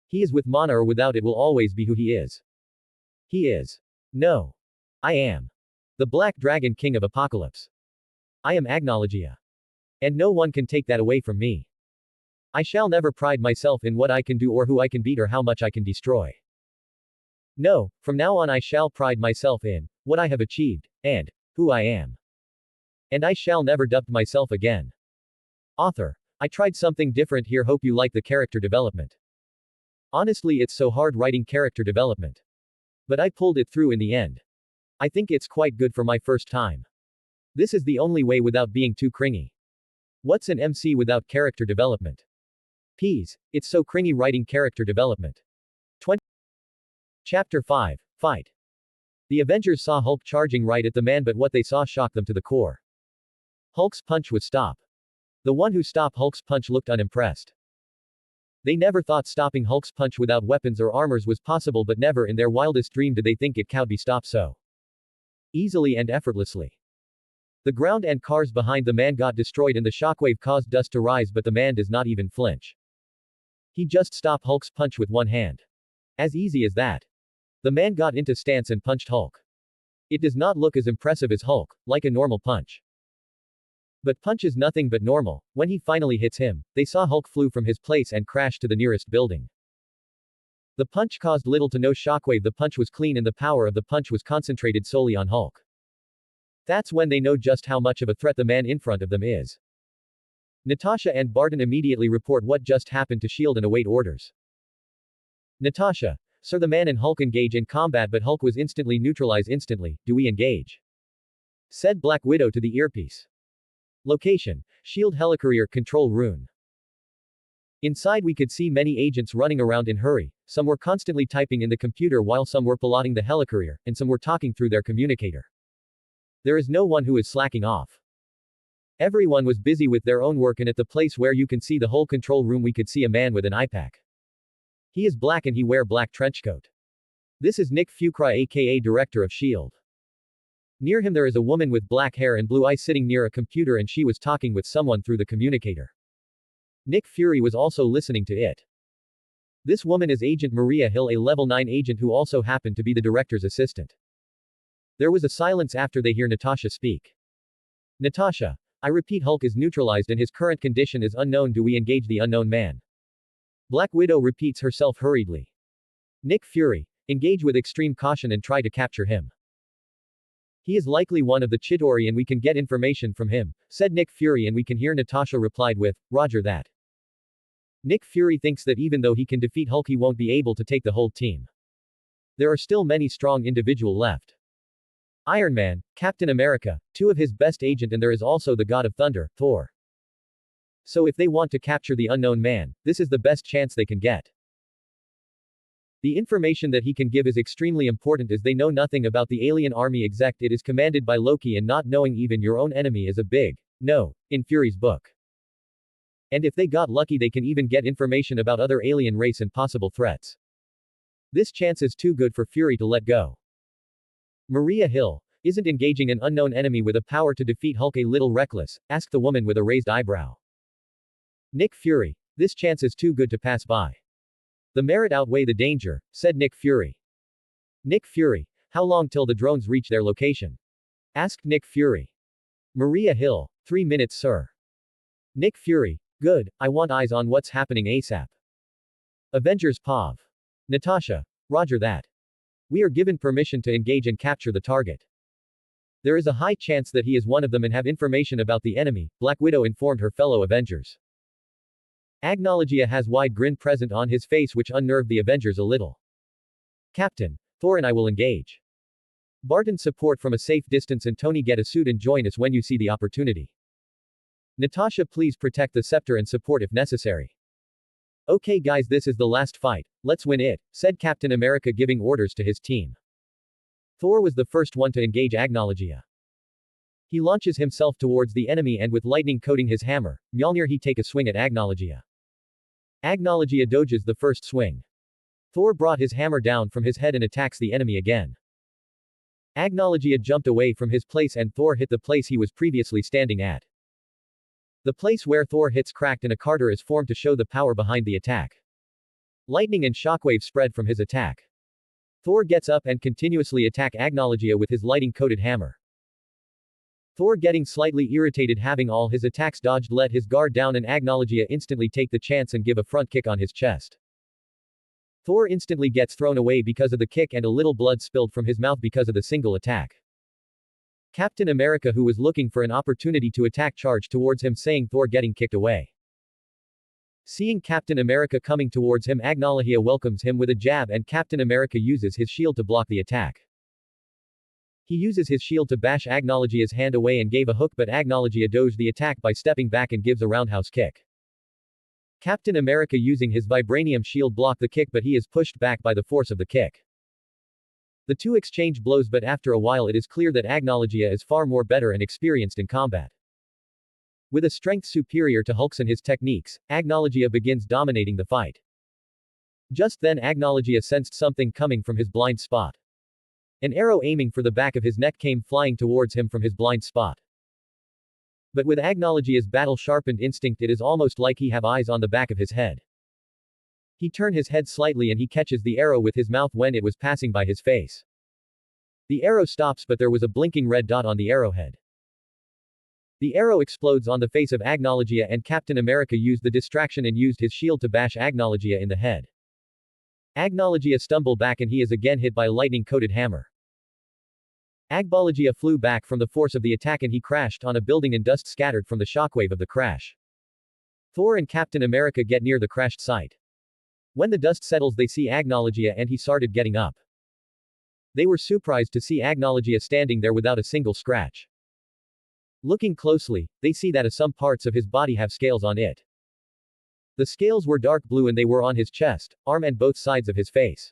He is with mana or without it will always be who he is. He is. No. I am. The Black Dragon King of Apocalypse. I am Agnologia. And no one can take that away from me. I shall never pride myself in what I can do or who I can beat or how much I can destroy. No, from now on I shall pride myself in what I have achieved, and who I am. And I shall never doubt myself again. Author. I tried something different here, hope you like the character development. Honestly, it's so hard writing character development. But I pulled it through in the end. I think it's quite good for my first time. This is the only way without being too cringy. What's an MC without character development? Peas. It's so cringy writing character development. 20. Chapter 5. Fight. The Avengers saw Hulk charging right at the man, but what they saw shocked them to the core. Hulk's punch would stop. The one who stopped Hulk's punch looked unimpressed. They never thought stopping Hulk's punch without weapons or armors was possible, but never in their wildest dream did they think it could be stopped so easily and effortlessly. The ground and cars behind the man got destroyed and the shockwave caused dust to rise, but the man does not even flinch. He just stopped Hulk's punch with one hand. As easy as that. The man got into stance and punched Hulk. It does not look as impressive as Hulk, like a normal punch. But punch is nothing but normal. When he finally hits him, they saw Hulk flew from his place and crashed to the nearest building. The punch caused little to no shockwave, the punch was clean and the power of the punch was concentrated solely on Hulk. That's when they know just how much of a threat the man in front of them is. Natasha and Barton immediately report what just happened to S.H.I.E.L.D. and await orders. Natasha. Sir, the man and Hulk engage in combat, but Hulk was instantly neutralized instantly. Do we engage? Said Black Widow to the earpiece. Location. S.H.I.E.L.D. Helicarrier Control Room. Inside we could see many agents running around in hurry. Some were constantly typing in the computer while some were piloting the helicarrier, and some were talking through their communicator. There is no one who is slacking off. Everyone was busy with their own work, and at the place where you can see the whole control room we could see a man with an eye pack. He is black and he wear black trenchcoat. This is Nick Fuqua aka Director of S.H.I.E.L.D. Near him there is a woman with black hair and blue eyes sitting near a computer and she was talking with someone through the communicator. Nick Fury was also listening to it. This woman is Agent Maria Hill, a level 9 agent who also happened to be the director's assistant. There was a silence after they hear Natasha speak. Natasha. I repeat, Hulk is neutralized and his current condition is unknown. Do we engage the unknown man? Black Widow repeats herself hurriedly. Nick Fury. Engage with extreme caution and try to capture him. He is likely one of the Chitauri and we can get information from him, said Nick Fury, and we can hear Natasha replied with, Roger that. Nick Fury thinks that even though he can defeat Hulk he won't be able to take the whole team. There are still many strong individuals left. Iron Man, Captain America, two of his best agent, and there is also the God of Thunder, Thor. So if they want to capture the unknown man, this is the best chance they can get. The information that he can give is extremely important as they know nothing about the alien army except it is commanded by Loki, and not knowing even your own enemy is a big no, in Fury's book. And if they got lucky they can even get information about other alien race and possible threats. This chance is too good for Fury to let go. Maria Hill. Isn't engaging an unknown enemy with a power to defeat Hulk a little reckless? Asked the woman with a raised eyebrow. Nick Fury. This chance is too good to pass by. The merit outweigh the danger, said Nick Fury. Nick Fury. How long till the drones reach their location? Asked Nick Fury. Maria Hill. 3 minutes, sir. Nick Fury. Good, I want eyes on what's happening ASAP. Avengers POV. Natasha. Roger that. We are given permission to engage and capture the target. There is a high chance that he is one of them and have information about the enemy, Black Widow informed her fellow Avengers. Agnologia has wide grin present on his face which unnerved the Avengers a little. Captain. Thor and I will engage. Barton support from a safe distance and Tony get a suit and join us when you see the opportunity. Natasha please protect the scepter and support if necessary. Okay guys, this is the last fight, let's win it, said Captain America giving orders to his team. Thor was the first one to engage Agnologia. He launches himself towards the enemy and with lightning coating his hammer, Mjolnir he take a swing at Agnologia. Agnologia dodges the first swing. Thor brought his hammer down from his head and attacks the enemy again. Agnologia jumped away from his place and Thor hit the place he was previously standing at. The place where Thor hits cracked and a crater is formed to show the power behind the attack. Lightning and shockwave spread from his attack. Thor gets up and continuously attack Agnologia with his lightning-coated hammer. Thor getting slightly irritated having all his attacks dodged let his guard down and Agnologia instantly take the chance and give a front kick on his chest. Thor instantly gets thrown away because of the kick and a little blood spilled from his mouth because of the single attack. Captain America, who was looking for an opportunity to attack, charged towards him saying Thor getting kicked away. Seeing Captain America coming towards him, Agnologia welcomes him with a jab and Captain America uses his shield to block the attack. He uses his shield to bash Agnologia's hand away and gave a hook, but Agnologia dodged the attack by stepping back and gives a roundhouse kick. Captain America using his vibranium shield block the kick, but he is pushed back by the force of the kick. The two exchange blows, but after a while it is clear that Agnologia is far more better and experienced in combat. With a strength superior to Hulk's and his techniques, Agnologia begins dominating the fight. Just then Agnologia sensed something coming from his blind spot. An arrow aiming for the back of his neck came flying towards him from his blind spot. But with Agnologia's battle-sharpened instinct it is almost like he have eyes on the back of his head. He turned his head slightly and he catches the arrow with his mouth when it was passing by his face. The arrow stops, but there was a blinking red dot on the arrowhead. The arrow explodes on the face of Agnologia and Captain America used the distraction and used his shield to bash Agnologia in the head. Agnologia stumbled back and he is again hit by a lightning-coated hammer. Agnologia flew back from the force of the attack and he crashed on a building and dust scattered from the shockwave of the crash. Thor and Captain America get near the crashed site. When the dust settles they see Agnologia and he started getting up. They were surprised to see Agnologia standing there without a single scratch. Looking closely, they see that some parts of his body have scales on it. The scales were dark blue and they were on his chest, arm and both sides of his face.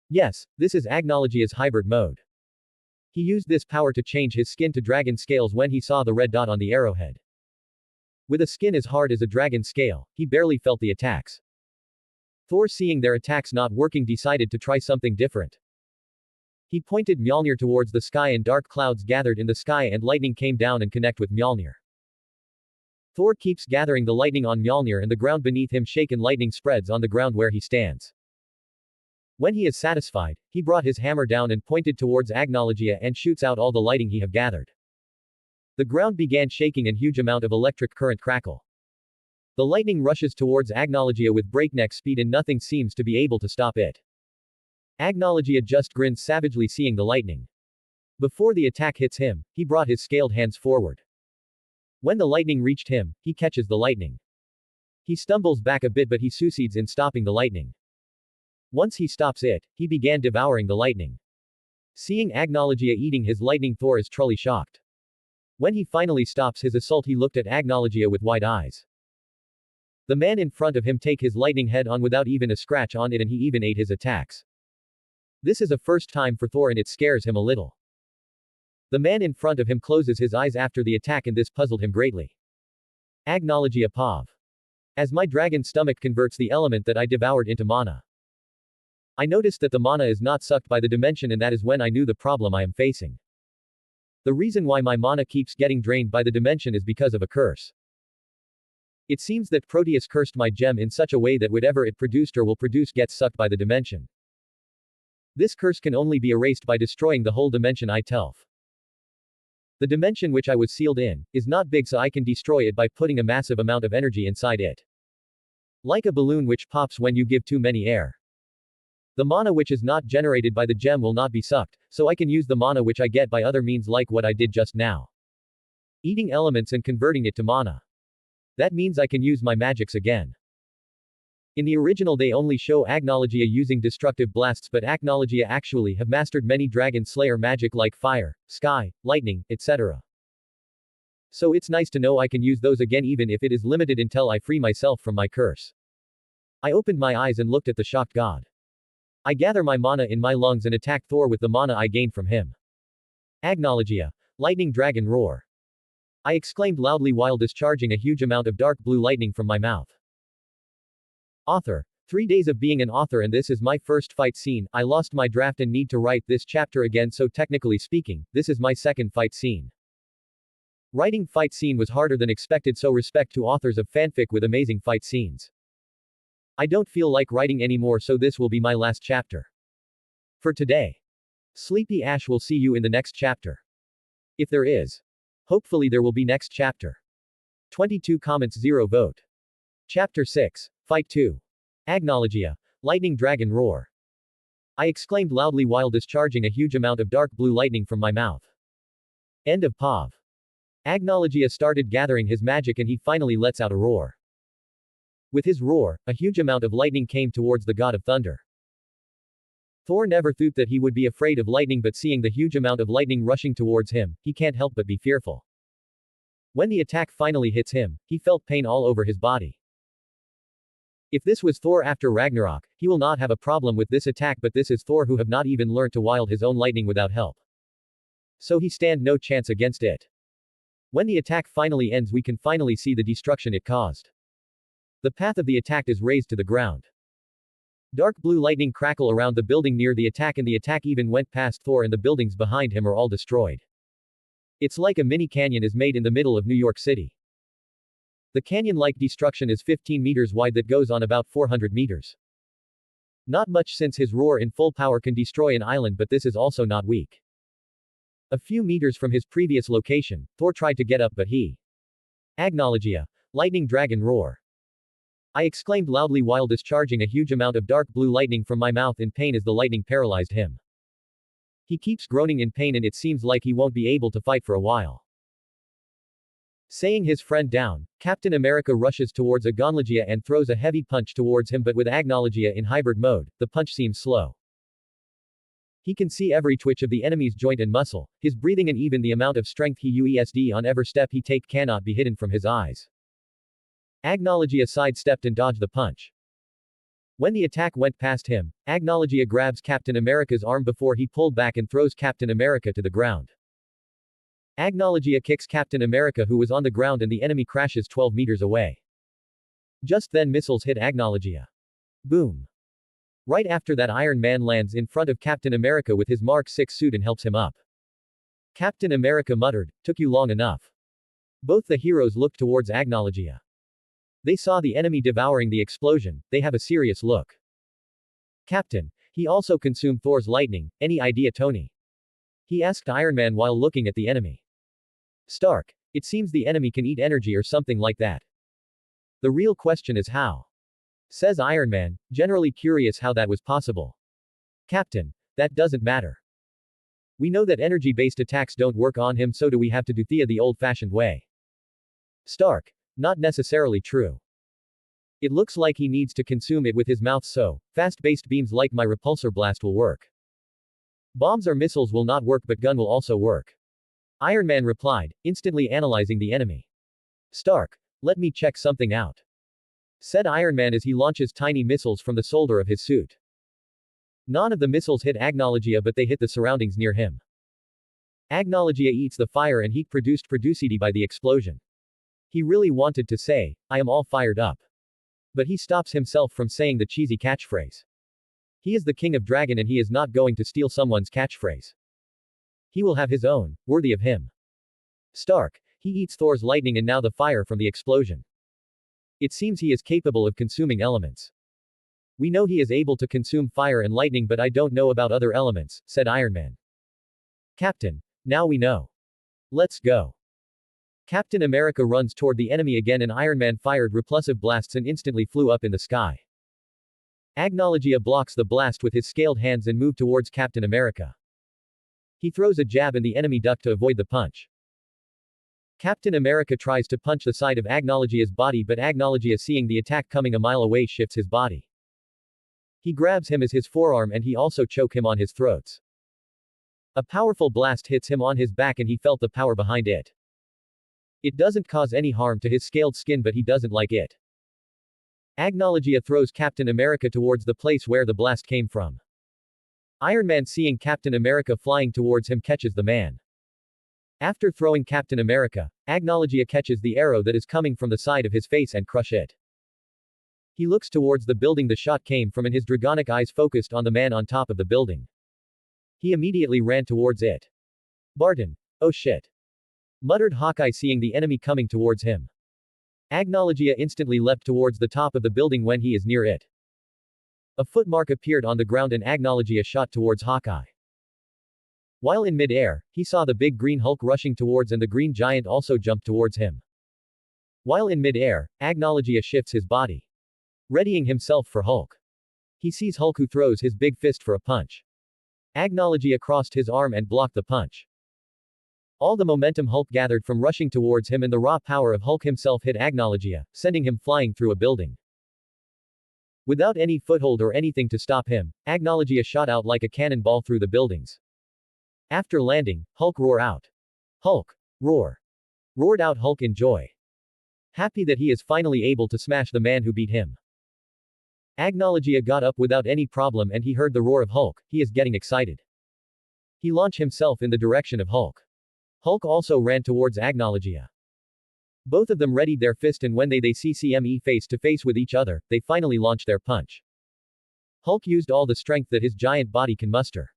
Yes, this is Agnologia's hybrid mode. He used this power to change his skin to dragon scales when he saw the red dot on the arrowhead. With a skin as hard as a dragon scale, he barely felt the attacks. Thor, seeing their attacks not working, decided to try something different. He pointed Mjolnir towards the sky and dark clouds gathered in the sky and lightning came down and connect with Mjolnir. Thor keeps gathering the lightning on Mjolnir and the ground beneath him shake and lightning spreads on the ground where he stands. When he is satisfied, he brought his hammer down and pointed towards Agnologia and shoots out all the lightning he have gathered. The ground began shaking and huge amount of electric current crackle. The lightning rushes towards Agnologia with breakneck speed and nothing seems to be able to stop it. Agnologia just grins savagely seeing the lightning. Before the attack hits him, he brought his scaled hands forward. When the lightning reached him, he catches the lightning. He stumbles back a bit but he succeeds in stopping the lightning. Once he stops it, he began devouring the lightning. Seeing Agnologia eating his lightning, Thor is truly shocked. When he finally stops his assault, he looked at Agnologia with wide eyes. The man in front of him take his lightning head on without even a scratch on it and he even ate his attacks. This is a first time for Thor and it scares him a little. The man in front of him closes his eyes after the attack and this puzzled him greatly. Agnologia Pav. As my dragon stomach converts the element that I devoured into mana. I noticed that the mana is not sucked by the dimension and that is when I knew the problem I am facing. The reason why my mana keeps getting drained by the dimension is because of a curse. It seems that Proteus cursed my gem in such a way that whatever it produced or will produce gets sucked by the dimension. This curse can only be erased by destroying the whole dimension itself. The dimension which I was sealed in, is not big so I can destroy it by putting a massive amount of energy inside it. Like a balloon which pops when you give too many air. The mana which is not generated by the gem will not be sucked, so I can use the mana which I get by other means like what I did just now. Eating elements and converting it to mana. That means I can use my magics again. In the original they only show Agnologia using destructive blasts but Agnologia actually have mastered many dragon slayer magic like fire, sky, lightning, etc. So it's nice to know I can use those again even if it is limited until I free myself from my curse. I opened my eyes and looked at the shocked god. I gather my mana in my lungs and attack Thor with the mana I gained from him. Agnologia. Lightning Dragon Roar. I exclaimed loudly while discharging a huge amount of dark blue lightning from my mouth. Author. 3 days of being an author and this is my first fight scene. I lost my draft and need to write this chapter again so technically speaking, this is my second fight scene. Writing fight scene was harder than expected so respect to authors of fanfic with amazing fight scenes. I don't feel like writing anymore so this will be my last chapter. For today. Sleepy Ash will see you in the next chapter. If there is. Hopefully there will be next chapter. 22 comments 0 vote. Chapter 6. Fight 2. Agnologia. Lightning Dragon Roar. I exclaimed loudly while discharging a huge amount of dark blue lightning from my mouth. End of POV. Agnologia started gathering his magic and he finally lets out a roar. With his roar, a huge amount of lightning came towards the god of thunder. Thor never thought that he would be afraid of lightning but seeing the huge amount of lightning rushing towards him, he can't help but be fearful. When the attack finally hits him, he felt pain all over his body. If this was Thor after Ragnarok, he will not have a problem with this attack but this is Thor who have not even learned to wield his own lightning without help. So he stand no chance against it. When the attack finally ends we can finally see the destruction it caused. The path of the attack is raised to the ground. Dark blue lightning crackle around the building near the attack and the attack even went past Thor and the buildings behind him are all destroyed. It's like a mini canyon is made in the middle of New York City. The canyon-like destruction is 15 meters wide that goes on about 400 meters. Not much since his roar in full power can destroy an island but this is also not weak. A few meters from his previous location, Thor tried to get up but he. Agnologia. Lightning Dragon Roar. I exclaimed loudly while discharging a huge amount of dark blue lightning from my mouth in pain as the lightning paralyzed him. He keeps groaning in pain and it seems like he won't be able to fight for a while. Saying his friend down, Captain America rushes towards Agnologia and throws a heavy punch towards him but with Agnologia in hybrid mode, the punch seems slow. He can see every twitch of the enemy's joint and muscle, his breathing and even the amount of strength he used on every step he take cannot be hidden from his eyes. Agnologia sidestepped and dodged the punch. When the attack went past him, Agnologia grabs Captain America's arm before he pulled back and throws Captain America to the ground. Agnologia kicks Captain America who was on the ground and the enemy crashes 12 meters away. Just then missiles hit Agnologia. Boom. Right after that, Iron Man lands in front of Captain America with his Mark 6 suit and helps him up. Captain America muttered, "Took you long enough." Both the heroes looked towards Agnologia. They saw the enemy devouring the explosion. They have a serious look. "Captain, he also consumed Thor's lightning. Any idea, Tony?" he asked Iron Man while looking at the enemy. "Stark, it seems the enemy can eat energy or something like that. The real question is how," says Iron Man, generally curious how that was possible. "Captain, that doesn't matter. We know that energy-based attacks don't work on him, so do we have to do Thea the old-fashioned way?" "Stark, not necessarily true. It looks like he needs to consume it with his mouth, so fast-based beams like my repulsor blast will work. Bombs or missiles will not work, but gun will also work," Iron Man replied, instantly analyzing the enemy. "Stark, let me check something out," said Iron Man as he launches tiny missiles from the shoulder of his suit. None of the missiles hit Agnologia, but they hit the surroundings near him. Agnologia eats the fire and heat produced by the explosion. He really wanted to say, "I am all fired up." But he stops himself from saying the cheesy catchphrase. He is the king of dragon and he is not going to steal someone's catchphrase. He will have his own, worthy of him. Stark, he eats Thor's lightning and now the fire from the explosion. It seems he is capable of consuming elements. We know he is able to consume fire and lightning, but I don't know about other elements, said Iron Man. Captain, now we know. Let's go. Captain America runs toward the enemy again and Iron Man fired repulsive blasts and instantly flew up in the sky. Agnologia blocks the blast with his scaled hands and moved towards Captain America. He throws a jab and the enemy ducked to avoid the punch. Captain America tries to punch the side of Agnologia's body, but Agnologia, seeing the attack coming a mile away, shifts his body. He grabs him as his forearm and he also choke him on his throats. A powerful blast hits him on his back and he felt the power behind it. It doesn't cause any harm to his scaled skin, but he doesn't like it. Agnologia throws Captain America towards the place where the blast came from. Iron Man, seeing Captain America flying towards him, catches the man. After throwing Captain America, Agnologia catches the arrow that is coming from the side of his face and crush it. He looks towards the building the shot came from and his dragonic eyes focused on the man on top of the building. He immediately ran towards it. Barton. Oh shit. Muttered Hawkeye, seeing the enemy coming towards him. Agnologia instantly leapt towards the top of the building when he is near it. A footmark appeared on the ground and Agnologia shot towards Hawkeye. While in mid-air, he saw the big green Hulk rushing towards and the green giant also jumped towards him. While in mid-air, Agnologia shifts his body, readying himself for Hulk. He sees Hulk, who throws his big fist for a punch. Agnologia crossed his arm and blocked the punch. All the momentum Hulk gathered from rushing towards him and the raw power of Hulk himself hit Agnologia, sending him flying through a building. Without any foothold or anything to stop him, Agnologia shot out like a cannonball through the buildings. After landing, Hulk roar out. Hulk! Roar! Roared out Hulk in joy. Happy that he is finally able to smash the man who beat him. Agnologia got up without any problem and he heard the roar of Hulk. He is getting excited. He launched himself in the direction of Hulk. Hulk also ran towards Agnologia. Both of them readied their fist and when they see CME face to face with each other, they finally launched their punch. Hulk used all the strength that his giant body can muster.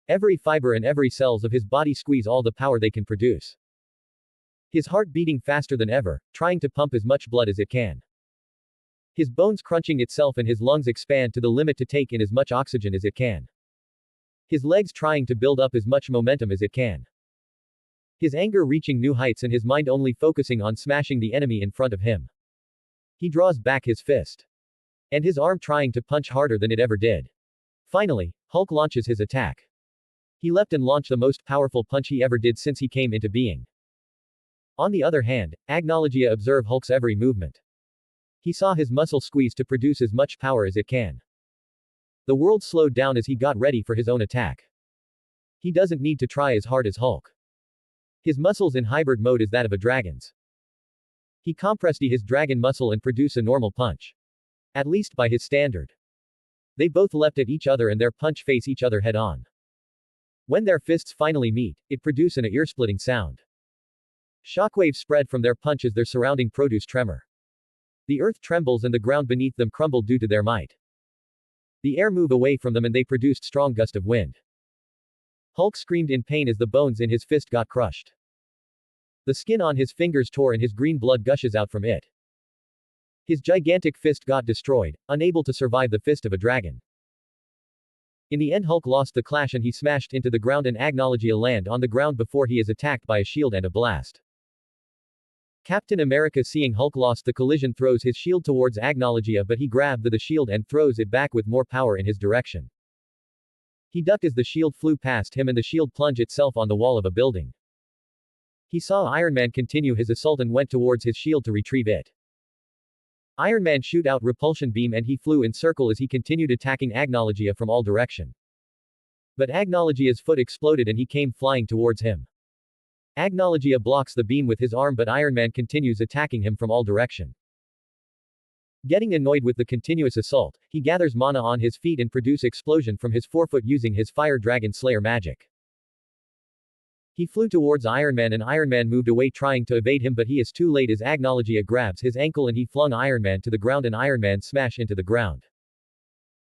Every fiber and every cells of his body squeeze all the power they can produce. His heart beating faster than ever, trying to pump as much blood as it can. His bones crunching itself and his lungs expand to the limit to take in as much oxygen as it can. His legs trying to build up as much momentum as it can. His anger reaching new heights and his mind only focusing on smashing the enemy in front of him. He draws back his fist. And his arm trying to punch harder than it ever did. Finally, Hulk launches his attack. He leapt and launched the most powerful punch he ever did since he came into being. On the other hand, Agnologia observed Hulk's every movement. He saw his muscle squeeze to produce as much power as it can. The world slowed down as he got ready for his own attack. He doesn't need to try as hard as Hulk. His muscles in hybrid mode is that of a dragon's. He compressed his dragon muscle and produce a normal punch. At least by his standard. They both leapt at each other and their punch face each other head on. When their fists finally meet, it produce an ear-splitting sound. Shockwaves spread from their punch as their surrounding produce tremor. The earth trembles and the ground beneath them crumbled due to their might. The air moved away from them and they produced strong gust of wind. Hulk screamed in pain as the bones in his fist got crushed. The skin on his fingers tore and his green blood gushes out from it. His gigantic fist got destroyed, unable to survive the fist of a dragon. In the end Hulk lost the clash and he smashed into the ground and Agnologia land on the ground before he is attacked by a shield and a blast. Captain America seeing Hulk lost the collision throws his shield towards Agnologia but he grabbed the shield and throws it back with more power in his direction. He ducked as the shield flew past him and the shield plunged itself on the wall of a building. He saw Iron Man continue his assault and went towards his shield to retrieve it. Iron Man shoot out repulsion beam and he flew in circle as he continued attacking Agnologia from all direction. But Agnologia's foot exploded and he came flying towards him. Agnologia blocks the beam with his arm but Iron Man continues attacking him from all direction. Getting annoyed with the continuous assault, he gathers mana on his feet and produce explosion from his forefoot using his Fire Dragon Slayer magic. He flew towards Iron Man and Iron Man moved away trying to evade him but he is too late as Agnologia grabs his ankle and he flung Iron Man to the ground and Iron Man smash into the ground.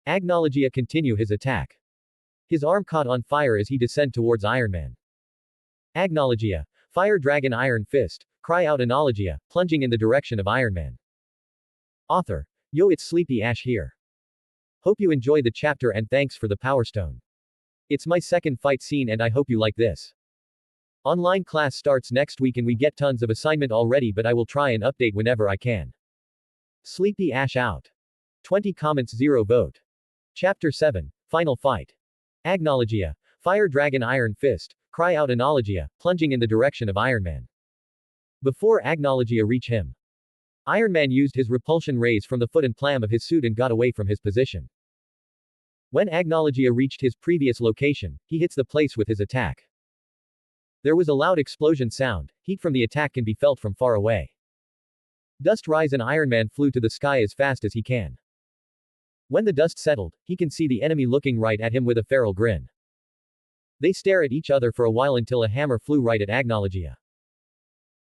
Agnologia continue his attack. His arm caught on fire as he descend towards Iron Man. Agnologia, Fire Dragon Iron Fist, cry out Agnologia, plunging in the direction of Iron Man. Author. Yo, it's Sleepy Ash here. Hope you enjoy the chapter and thanks for the Power Stone. It's my second fight scene and I hope you like this. Online class starts next week and we get tons of assignment already but I will try and update whenever I can. Sleepy Ash out. 20 comments 0 vote. Chapter 7, Final Fight. Agnologia, Fire Dragon Iron Fist, cry out Agnologia, plunging in the direction of Iron Man. Before Agnologia reach him, Iron Man used his repulsion rays from the foot and palm of his suit and got away from his position. When Agnologia reached his previous location, he hits the place with his attack. There was a loud explosion sound, heat from the attack can be felt from far away. Dust rise and Iron Man flew to the sky as fast as he can. When the dust settled, he can see the enemy looking right at him with a feral grin. They stare at each other for a while until a hammer flew right at Agnologia.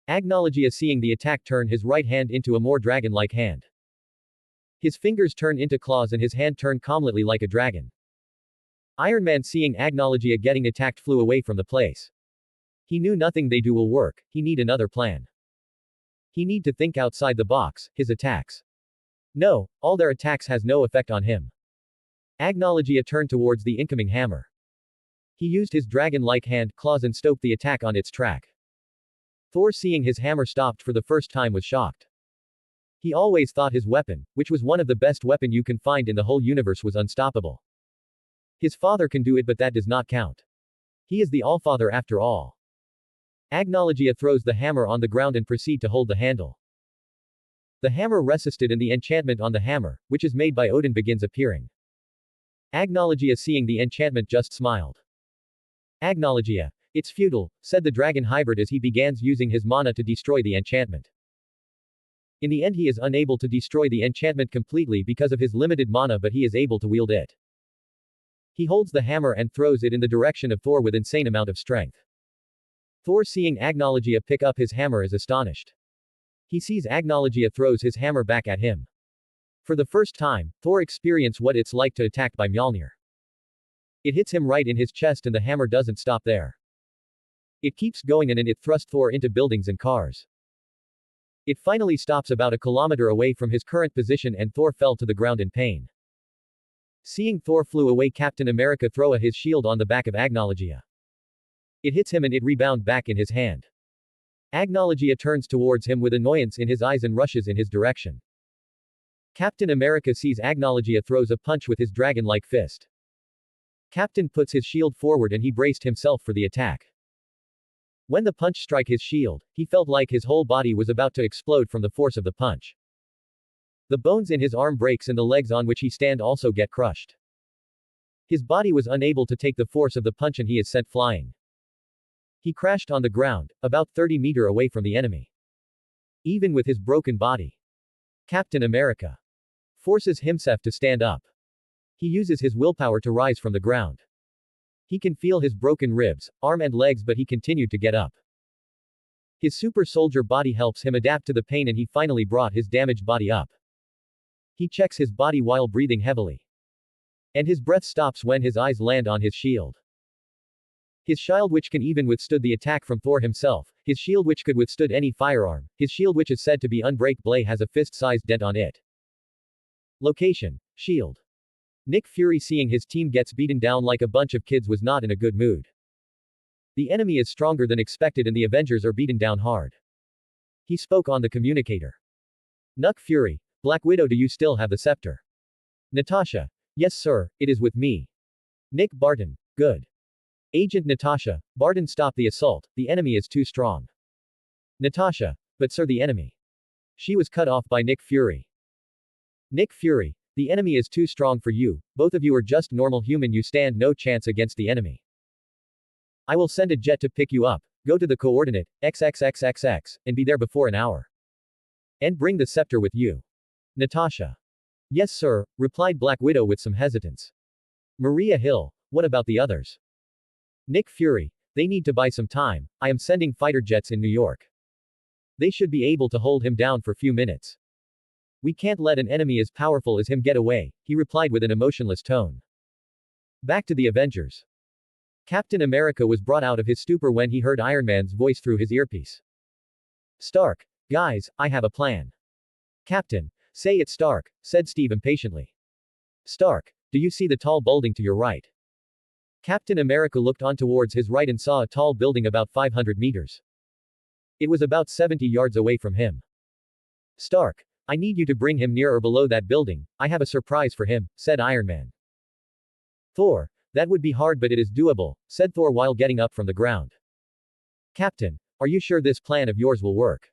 Agnologia seeing the attack turn his right hand into a more dragon-like hand. His fingers turn into claws and his hand turn calmly like a dragon. Iron Man seeing Agnologia getting attacked flew away from the place. He knew nothing they do will work, he need another plan. He need to think outside the box, his attacks. No, all their attacks has no effect on him. Agnologia turned towards the incoming hammer. He used his dragon-like hand claws and stopped the attack on its track. Thor seeing his hammer stopped for the first time was shocked. He always thought his weapon, which was one of the best weapon you can find in the whole universe was unstoppable. His father can do it but that does not count. He is the Allfather after all. Agnologia throws the hammer on the ground and proceed to hold the handle. The hammer resisted and the enchantment on the hammer, which is made by Odin begins appearing. Agnologia seeing the enchantment just smiled. Agnologia, it's futile, said the dragon hybrid as he begins using his mana to destroy the enchantment. In the end he is unable to destroy the enchantment completely because of his limited mana but he is able to wield it. He holds the hammer and throws it in the direction of Thor with insane amount of strength. Thor seeing Agnologia pick up his hammer is astonished. He sees Agnologia throws his hammer back at him. For the first time, Thor experiences what it's like to attacked by Mjolnir. It hits him right in his chest and the hammer doesn't stop there. It keeps going and it thrusts Thor into buildings and cars. It finally stops about a kilometer away from his current position and Thor fell to the ground in pain. Seeing Thor flew away Captain America throw his shield on the back of Agnologia. It hits him and it rebound back in his hand. Agnologia turns towards him with annoyance in his eyes and rushes in his direction. Captain America sees Agnologia throws a punch with his dragon-like fist. Captain puts his shield forward and he braced himself for the attack. When the punch struck his shield, he felt like his whole body was about to explode from the force of the punch. The bones in his arm breaks and the legs on which he stand also get crushed. His body was unable to take the force of the punch and he is sent flying. He crashed on the ground, about 30 meters away from the enemy. Even with his broken body, Captain America forces himself to stand up. He uses his willpower to rise from the ground. He can feel his broken ribs, arm and legs but he continued to get up. His super soldier body helps him adapt to the pain and he finally brought his damaged body up. He checks his body while breathing heavily. And his breath stops when his eyes land on his shield. His shield which can even withstood the attack from Thor himself, his shield which could withstood any firearm, his shield which is said to be unbreakable has a fist-sized dent on it. Location: shield. Nick Fury seeing his team gets beaten down like a bunch of kids was not in a good mood. The enemy is stronger than expected and the Avengers are beaten down hard. He spoke on the communicator. Nick Fury, Black Widow, do you still have the scepter? Natasha: yes sir, it is with me. Nick Barton: good. Agent Natasha: Barton, stop the assault, the enemy is too strong. Natasha: but sir, the enemy. She was cut off by Nick Fury. Nick Fury: the enemy is too strong for you, both of you are just normal human, you stand no chance against the enemy. I will send a jet to pick you up, go to the coordinate, XXXXX, and be there before an hour. And bring the scepter with you. Natasha: yes sir, replied Black Widow with some hesitance. Maria Hill: what about the others? Nick Fury: they need to buy some time, I am sending fighter jets in New York. They should be able to hold him down for few minutes. We can't let an enemy as powerful as him get away, he replied with an emotionless tone. Back to the Avengers. Captain America was brought out of his stupor when he heard Iron Man's voice through his earpiece. Stark: guys, I have a plan. Captain: say it Stark, said Steve impatiently. Stark: do you see the tall building to your right? Captain America looked on towards his right and saw a tall building about 500 meters. It was about 70 yards away from him. Stark: I need you to bring him near or below that building, I have a surprise for him, said Iron Man. Thor: that would be hard but it is doable, said Thor while getting up from the ground. Captain: are you sure this plan of yours will work?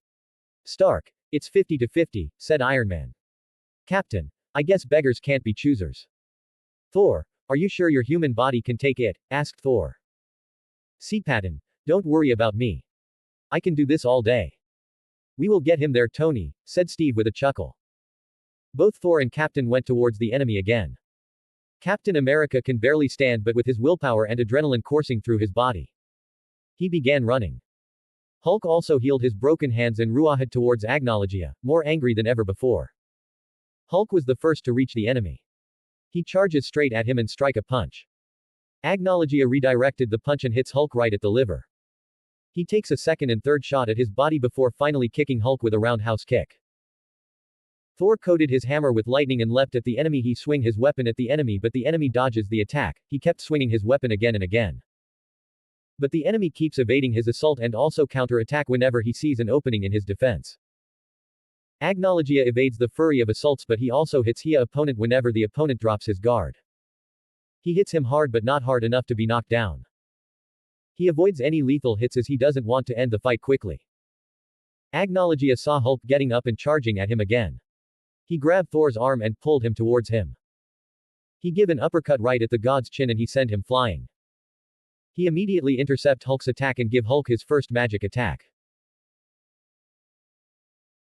Stark: it's 50-50, said Iron Man. Captain: I guess beggars can't be choosers. Thor: are you sure your human body can take it? Asked Thor. See Patton, don't worry about me. I can do this all day. We will get him there Tony, said Steve with a chuckle. Both Thor and Captain went towards the enemy again. Captain America can barely stand but with his willpower and adrenaline coursing through his body. He began running. Hulk also healed his broken hands and ruahed towards Agnologia, more angry than ever before. Hulk was the first to reach the enemy. He charges straight at him and strike a punch. Agnologia redirected the punch and hits Hulk right at the liver. He takes a second and third shot at his body before finally kicking Hulk with a roundhouse kick. Thor coated his hammer with lightning and leapt at the enemy. He swing his weapon at the enemy but the enemy dodges the attack, he kept swinging his weapon again and again. But the enemy keeps evading his assault and also counter-attack whenever he sees an opening in his defense. Agnologia evades the flurry of assaults but he also hits his opponent whenever the opponent drops his guard. He hits him hard but not hard enough to be knocked down. He avoids any lethal hits as he doesn't want to end the fight quickly. Agnologia saw Hulk getting up and charging at him again. He grabbed Thor's arm and pulled him towards him. He give an uppercut right at the god's chin and he sent him flying. He immediately intercept Hulk's attack and give Hulk his first magic attack.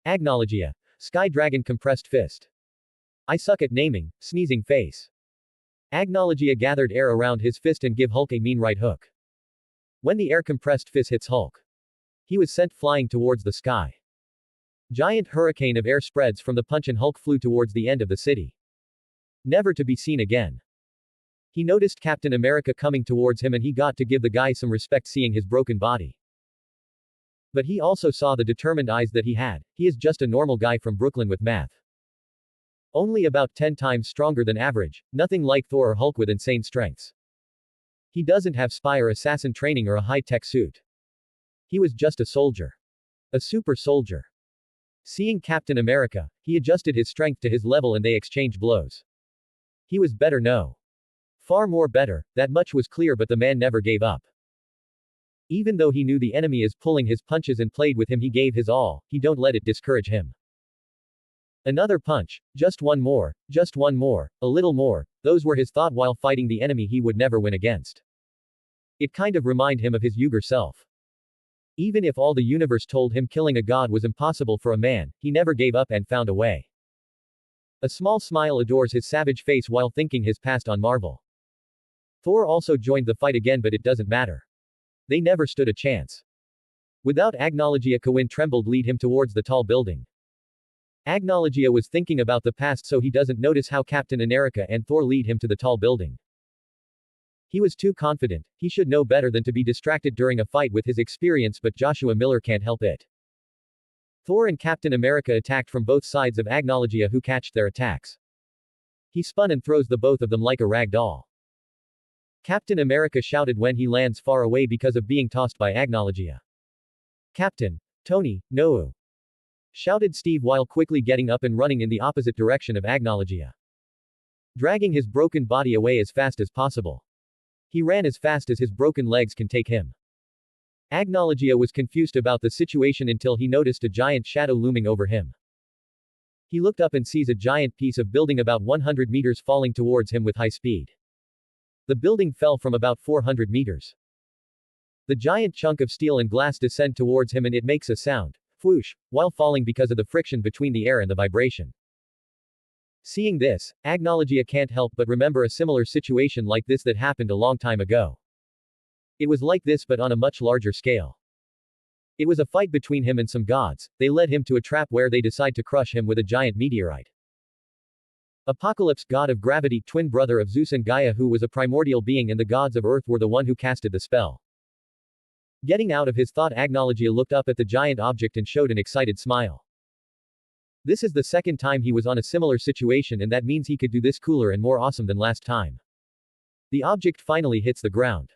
Agnologia. Sky Dragon Compressed Fist. I suck at naming, sneezing face. Agnologia gathered air around his fist and give Hulk a mean right hook. When the air compressed fist hits Hulk, he was sent flying towards the sky. Giant hurricane of air spreads from the punch and Hulk flew towards the end of the city. Never to be seen again. He noticed Captain America coming towards him and he got to give the guy some respect seeing his broken body. But he also saw the determined eyes that he had, he is just a normal guy from Brooklyn with math. Only about 10 times stronger than average, nothing like Thor or Hulk with insane strengths. He doesn't have spy or assassin training or a high-tech suit. He was just a soldier. A super soldier. Seeing Captain America, he adjusted his strength to his level and they exchanged blows. He was better, no. Far more better, that much was clear, but the man never gave up. Even though he knew the enemy is pulling his punches and played with him, he gave his all, he don't let it discourage him. Another punch, just one more, a little more, those were his thought while fighting the enemy he would never win against. It kind of reminded him of his younger self. Even if all the universe told him killing a god was impossible for a man, he never gave up and found a way. A small smile adores his savage face while thinking his past on Marvel. Thor also joined the fight again, but it doesn't matter. They never stood a chance. Without Agnologia, Coin trembled lead him towards the tall building. Agnologia was thinking about the past, so he doesn't notice how Captain America and Thor lead him to the tall building. He was too confident, he should know better than to be distracted during a fight with his experience, but Joshua Miller can't help it. Thor and Captain America attacked from both sides of Agnologia, who catched their attacks. He spun and throws the both of them like a rag doll. Captain America shouted when he lands far away because of being tossed by Agnologia. "Captain, Tony, no!" shouted Steve while quickly getting up and running in the opposite direction of Agnologia, dragging his broken body away as fast as possible. He ran as fast as his broken legs can take him. Agnologia was confused about the situation until he noticed a giant shadow looming over him. He looked up and sees a giant piece of building about 100 meters falling towards him with high speed. The building fell from about 400 meters. The giant chunk of steel and glass descend towards him and it makes a sound, whoosh, while falling because of the friction between the air and the vibration. Seeing this, Agnologia can't help but remember a similar situation like this that happened a long time ago. It was like this but on a much larger scale. It was a fight between him and some gods. They led him to a trap where they decide to crush him with a giant meteorite. Apocalypse, god of gravity, twin brother of Zeus and Gaia, who was a primordial being, and the gods of earth were the one who casted the spell. Getting out of his thought, Agnologia looked up at the giant object and showed an excited smile. This is the second time he was on a similar situation, and that means he could do this cooler and more awesome than last time. The object finally hits the ground.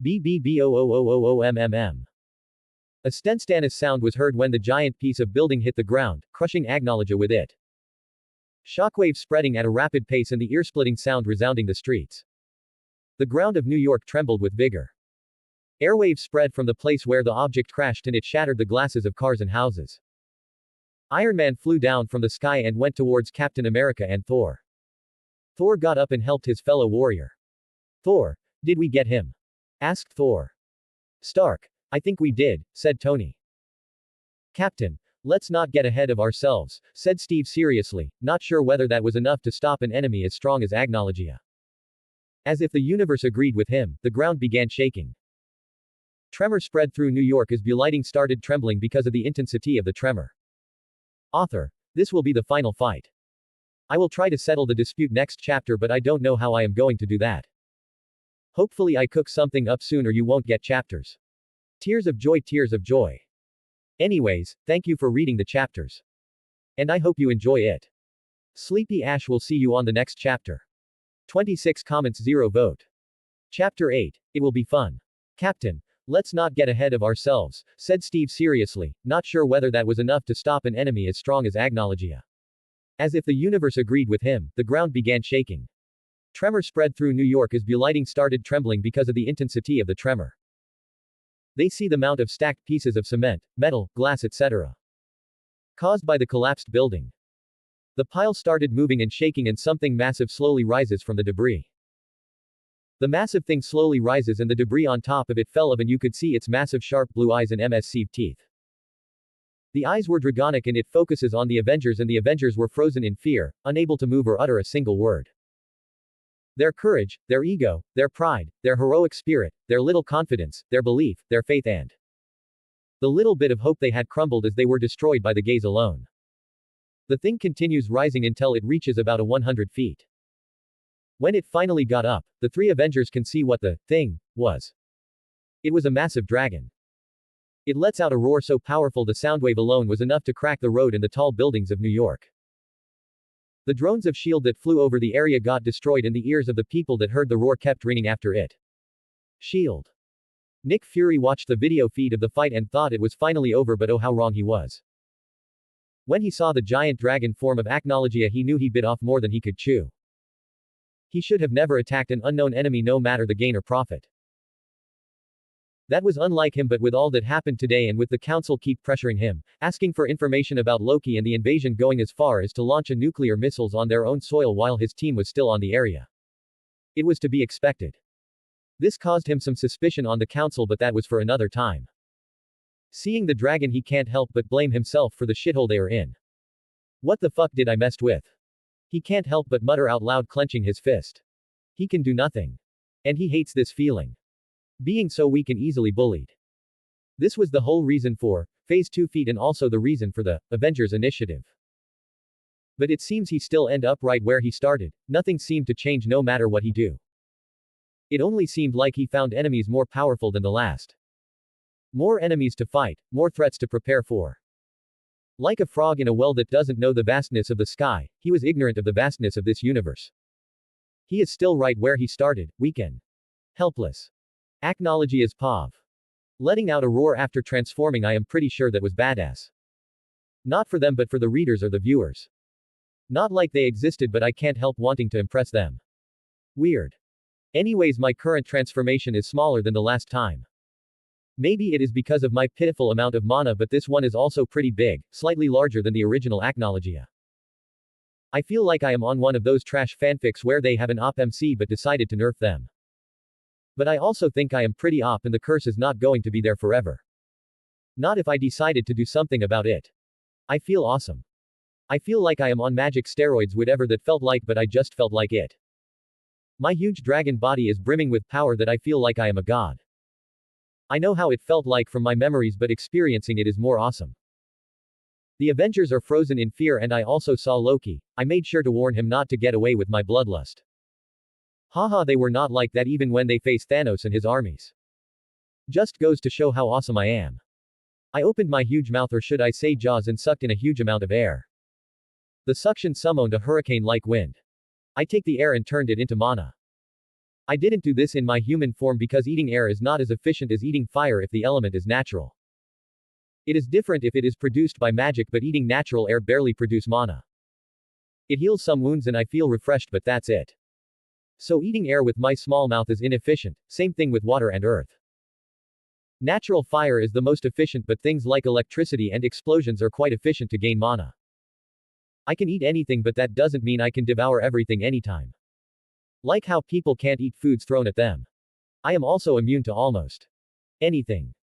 BBBOOOOOMMM. A stenstanus sound was heard when the giant piece of building hit the ground, crushing Agnologia with it. Shockwave spreading at a rapid pace and the ear-splitting sound resounding the streets. The ground of New York trembled with vigor. Airwaves spread from the place where the object crashed and it shattered the glasses of cars and houses. Iron Man flew down from the sky and went towards Captain America and Thor. Thor got up and helped his fellow warrior. "Thor, did we get him?" asked Thor. "Stark, I think we did," said Tony. "Captain, let's not get ahead of ourselves," said Steve seriously, not sure whether that was enough to stop an enemy as strong as Agnologia. As if the universe agreed with him, the ground began shaking. Tremor spread through New York as lighting started trembling because of the intensity of the tremor. Author. This will be the final fight. I will try to settle the dispute next chapter, but I don't know how I am going to do that. Hopefully I cook something up soon or you won't get chapters. Tears of joy, tears of joy. Anyways, thank you for reading the chapters. And I hope you enjoy it. Sleepy Ash will see you on the next chapter. 26 comments, 0 vote. Chapter 8. It will be fun. Captain. Let's not get ahead of ourselves, said Steve seriously, not sure whether that was enough to stop an enemy as strong as Agnologia. As if the universe agreed with him, the ground began shaking. Tremor spread through New York as lighting started trembling because of the intensity of the tremor. They see the mount of stacked pieces of cement, metal, glass, etc. caused by the collapsed building. The pile started moving and shaking and something massive slowly rises from the debris. The massive thing slowly rises and the debris on top of it fell off and you could see its massive sharp blue eyes and MSC teeth. The eyes were dragonic and it focuses on the Avengers and the Avengers were frozen in fear, unable to move or utter a single word. Their courage, their ego, their pride, their heroic spirit, their little confidence, their belief, their faith and the little bit of hope they had crumbled as they were destroyed by the gaze alone. The thing continues rising until it reaches about 100 feet. When it finally got up, the three Avengers can see what the thing was. It was a massive dragon. It lets out a roar so powerful the soundwave alone was enough to crack the road and the tall buildings of New York. The drones of S.H.I.E.L.D. that flew over the area got destroyed and the ears of the people that heard the roar kept ringing after it. S.H.I.E.L.D. Nick Fury watched the video feed of the fight and thought it was finally over, but oh how wrong he was. When he saw the giant dragon form of Acnologia, he knew he bit off more than he could chew. He should have never attacked an unknown enemy no matter the gain or profit. That was unlike him, but with all that happened today and with the council keep pressuring him, asking for information about Loki and the invasion going as far as to launch a nuclear missiles on their own soil while his team was still on the area. It was to be expected. This caused him some suspicion on the council, but that was for another time. Seeing the dragon, he can't help but blame himself for the shithole they are in. What the fuck did I messed with? He can't help but mutter out loud, clenching his fist. He can do nothing. And he hates this feeling. Being so weak and easily bullied. This was the whole reason for Phase 2 feat and also the reason for the Avengers Initiative. But it seems he still end up right where he started, nothing seemed to change no matter what he do. It only seemed like he found enemies more powerful than the last. More enemies to fight, more threats to prepare for. Like a frog in a well that doesn't know the vastness of the sky, he was ignorant of the vastness of this universe. He is still right where he started, weak and helpless. Acnologia's POV. Letting out a roar after transforming, I am pretty sure that was badass. Not for them but for the readers or the viewers. Not like they existed but I can't help wanting to impress them. Weird. Anyways, my current transformation is smaller than the last time. Maybe it is because of my pitiful amount of mana, but this one is also pretty big, slightly larger than the original Acnologia. I feel like I am on one of those trash fanfics where they have an OP MC but decided to nerf them. But I also think I am pretty OP and the curse is not going to be there forever. Not if I decided to do something about it. I feel awesome. I feel like I am on magic steroids, whatever that felt like, but I just felt like it. My huge dragon body is brimming with power that I feel like I am a god. I know how it felt like from my memories, but experiencing it is more awesome. The Avengers are frozen in fear and I also saw Loki. I made sure to warn him not to get away with my bloodlust. Haha, they were not like that even when they face Thanos and his armies. Just goes to show how awesome I am. I opened my huge mouth, or should I say jaws, and sucked in a huge amount of air. The suction summoned a hurricane-like wind. I take the air and turned it into mana. I didn't do this in my human form because eating air is not as efficient as eating fire if the element is natural. It is different if it is produced by magic, but eating natural air barely produce mana. It heals some wounds and I feel refreshed, but that's it. So eating air with my small mouth is inefficient, same thing with water and earth. Natural fire is the most efficient, but things like electricity and explosions are quite efficient to gain mana. I can eat anything, but that doesn't mean I can devour everything anytime. Like how people can't eat foods thrown at them. I am also immune to almost anything.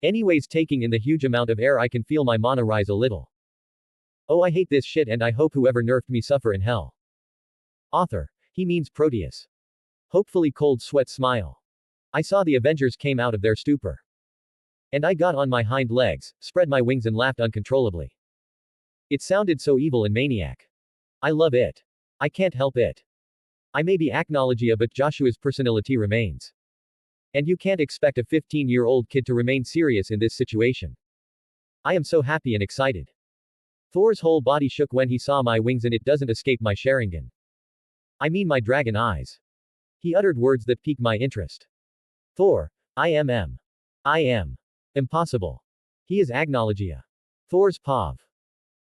Anyways, taking in the huge amount of air, I can feel my mana rise a little. Oh, I hate this shit and I hope whoever nerfed me suffer in hell. Author. He means Proteus. Hopefully cold sweat smile. I saw the Avengers came out of their stupor. And I got on my hind legs, spread my wings and laughed uncontrollably. It sounded so evil and maniac. I love it. I can't help it. I may be Acnologia, but Joshua's personality remains. And you can't expect a 15-year-old kid to remain serious in this situation. I am so happy and excited. Thor's whole body shook when he saw my wings, and it doesn't escape my Sharingan. I mean my dragon eyes. He uttered words that piqued my interest. Thor. I am. Impossible. He is Agnologia. Thor's POV.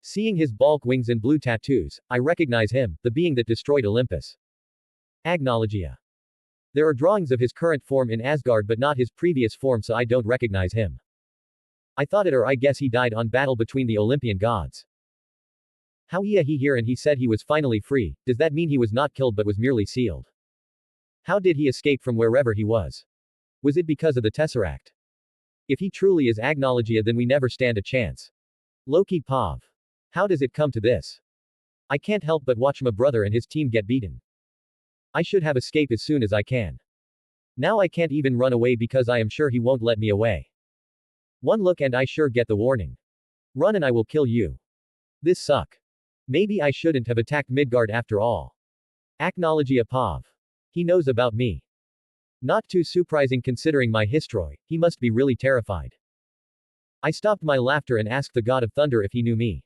Seeing his bulk, wings and blue tattoos, I recognize him, the being that destroyed Olympus. Agnologia. There are drawings of his current form in Asgard but not his previous form, so I don't recognize him. I thought it, or I guess he died on battle between the Olympian gods. How he here, and he said he was finally free. Does that mean he was not killed but was merely sealed? How did he escape from wherever he was? Was it because of the Tesseract? If he truly is Agnologia, then we never stand a chance. Loki POV. How does it come to this? I can't help but watch my brother and his team get beaten. I should have escaped as soon as I can. Now I can't even run away because I am sure he won't let me away. One look and I sure get the warning. Run and I will kill you. This suck. Maybe I shouldn't have attacked Midgard after all. Acnologia POV. He knows about me. Not too surprising considering my history, he must be really terrified. I stopped my laughter and asked the god of thunder if he knew me.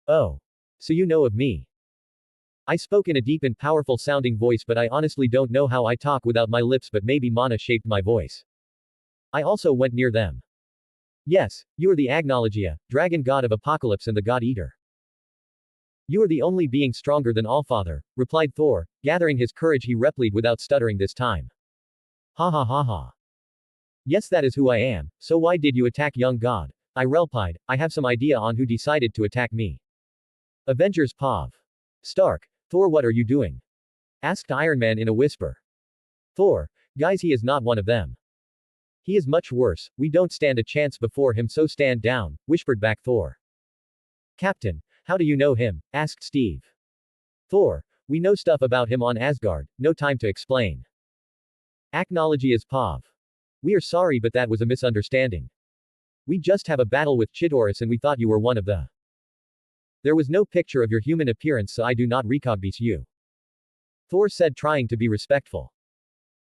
Oh. So you know of me? I spoke in a deep and powerful sounding voice, but I honestly don't know how I talk without my lips, but maybe mana shaped my voice. I also went near them. Yes, you are the Agnologia, dragon god of apocalypse and the god eater. You are the only being stronger than Allfather, replied Thor. Gathering his courage, he replied without stuttering this time. Ha ha ha ha. Yes, that is who I am. So why did you attack young god? I replied. I have some idea on who decided to attack me. Avengers POV. Stark. Thor, what are you doing? Asked Iron Man in a whisper. Thor. Guys, he is not one of them. He is much worse. We don't stand a chance before him, so stand down, whispered back Thor. Captain. How do you know him? Asked Steve. Thor. We know stuff about him on Asgard, no time to explain. Acnologia's POV. We are sorry, but that was a misunderstanding. We just have a battle with Chidorus and we thought you were one of the There was no picture of your human appearance, so I do not recognize you. Thor said, trying to be respectful.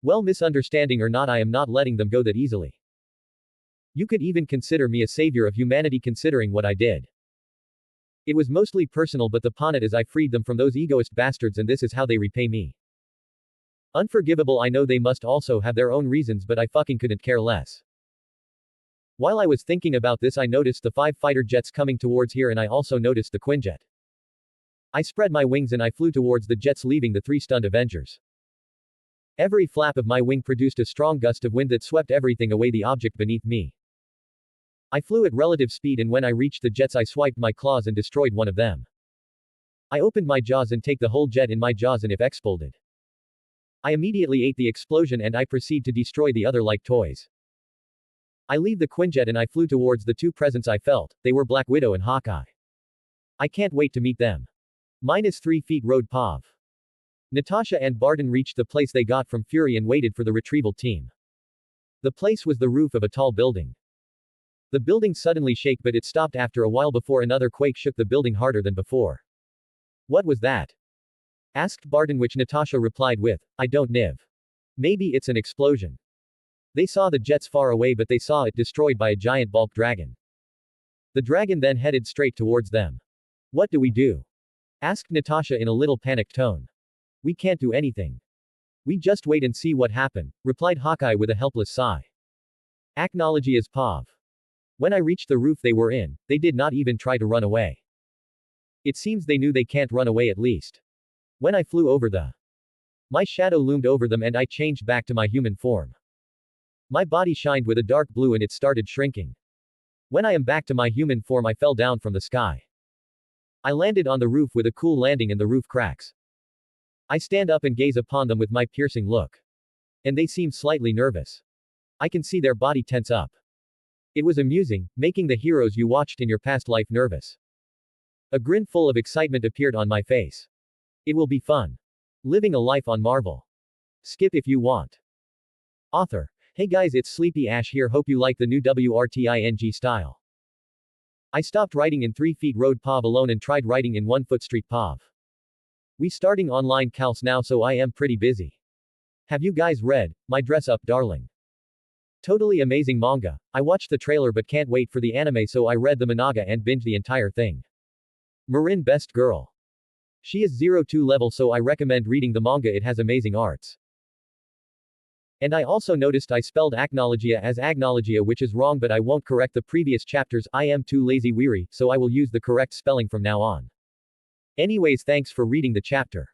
Well, misunderstanding or not, I am not letting them go that easily. You could even consider me a savior of humanity considering what I did. It was mostly personal, but the point is I freed them from those egoist bastards, and this is how they repay me. Unforgivable, I know they must also have their own reasons, but I fucking couldn't care less. While I was thinking about this, I noticed the 5 fighter jets coming towards here, and I also noticed the Quinjet. I spread my wings and I flew towards the jets, leaving the 3 stunned Avengers. Every flap of my wing produced a strong gust of wind that swept everything away, the object beneath me. I flew at relative speed, and when I reached the jets I swiped my claws and destroyed one of them. I opened my jaws and take the whole jet in my jaws, and if exploded. I immediately ate the explosion and I proceed to destroy the other like toys. I leave the Quinjet and I flew towards the 2 presents I felt. They were Black Widow and Hawkeye. I can't wait to meet them. -3 feet road Pav. Natasha and Barton reached the place they got from Fury and waited for the retrieval team. The place was the roof of a tall building. The building suddenly shook, but it stopped after a while before another quake shook the building harder than before. What was that? Asked Barton, which Natasha replied with, I don't know. Maybe it's an explosion. They saw the jets far away, but they saw it destroyed by a giant bulk dragon. The dragon then headed straight towards them. What do we do? Asked Natasha in a little panicked tone. We can't do anything. We just wait and see what happen, replied Hawkeye with a helpless sigh. Acnologia's Pav. When I reached the roof they were in, they did not even try to run away. It seems they knew they can't run away, at least. When I flew over my shadow loomed over them and I changed back to my human form. My body shined with a dark blue and it started shrinking. When I am back to my human form I fell down from the sky. I landed on the roof with a cool landing and the roof cracks. I stand up and gaze upon them with my piercing look. And they seem slightly nervous. I can see their body tense up. It was amusing, making the heroes you watched in your past life nervous. A grin full of excitement appeared on my face. It will be fun. Living a life on Marvel. Skip if you want. Author. Hey guys, it's Sleepy Ash here, hope you like the new WRTING style. I stopped writing in 3 feet road Pav alone and tried writing in 1 foot street Pav. We starting online calcs now, so I am pretty busy. Have you guys read My Dress Up Darling? Totally amazing manga. I watched the trailer but can't wait for the anime, so I read the manga and binged the entire thing. Marin best girl. She is 02 level, so I recommend reading the manga, it has amazing arts. And I also noticed I spelled Acnologia as Agnologia, which is wrong, but I won't correct the previous chapters, I am too lazy weary, so I will use the correct spelling from now on. Anyways, thanks for reading the chapter.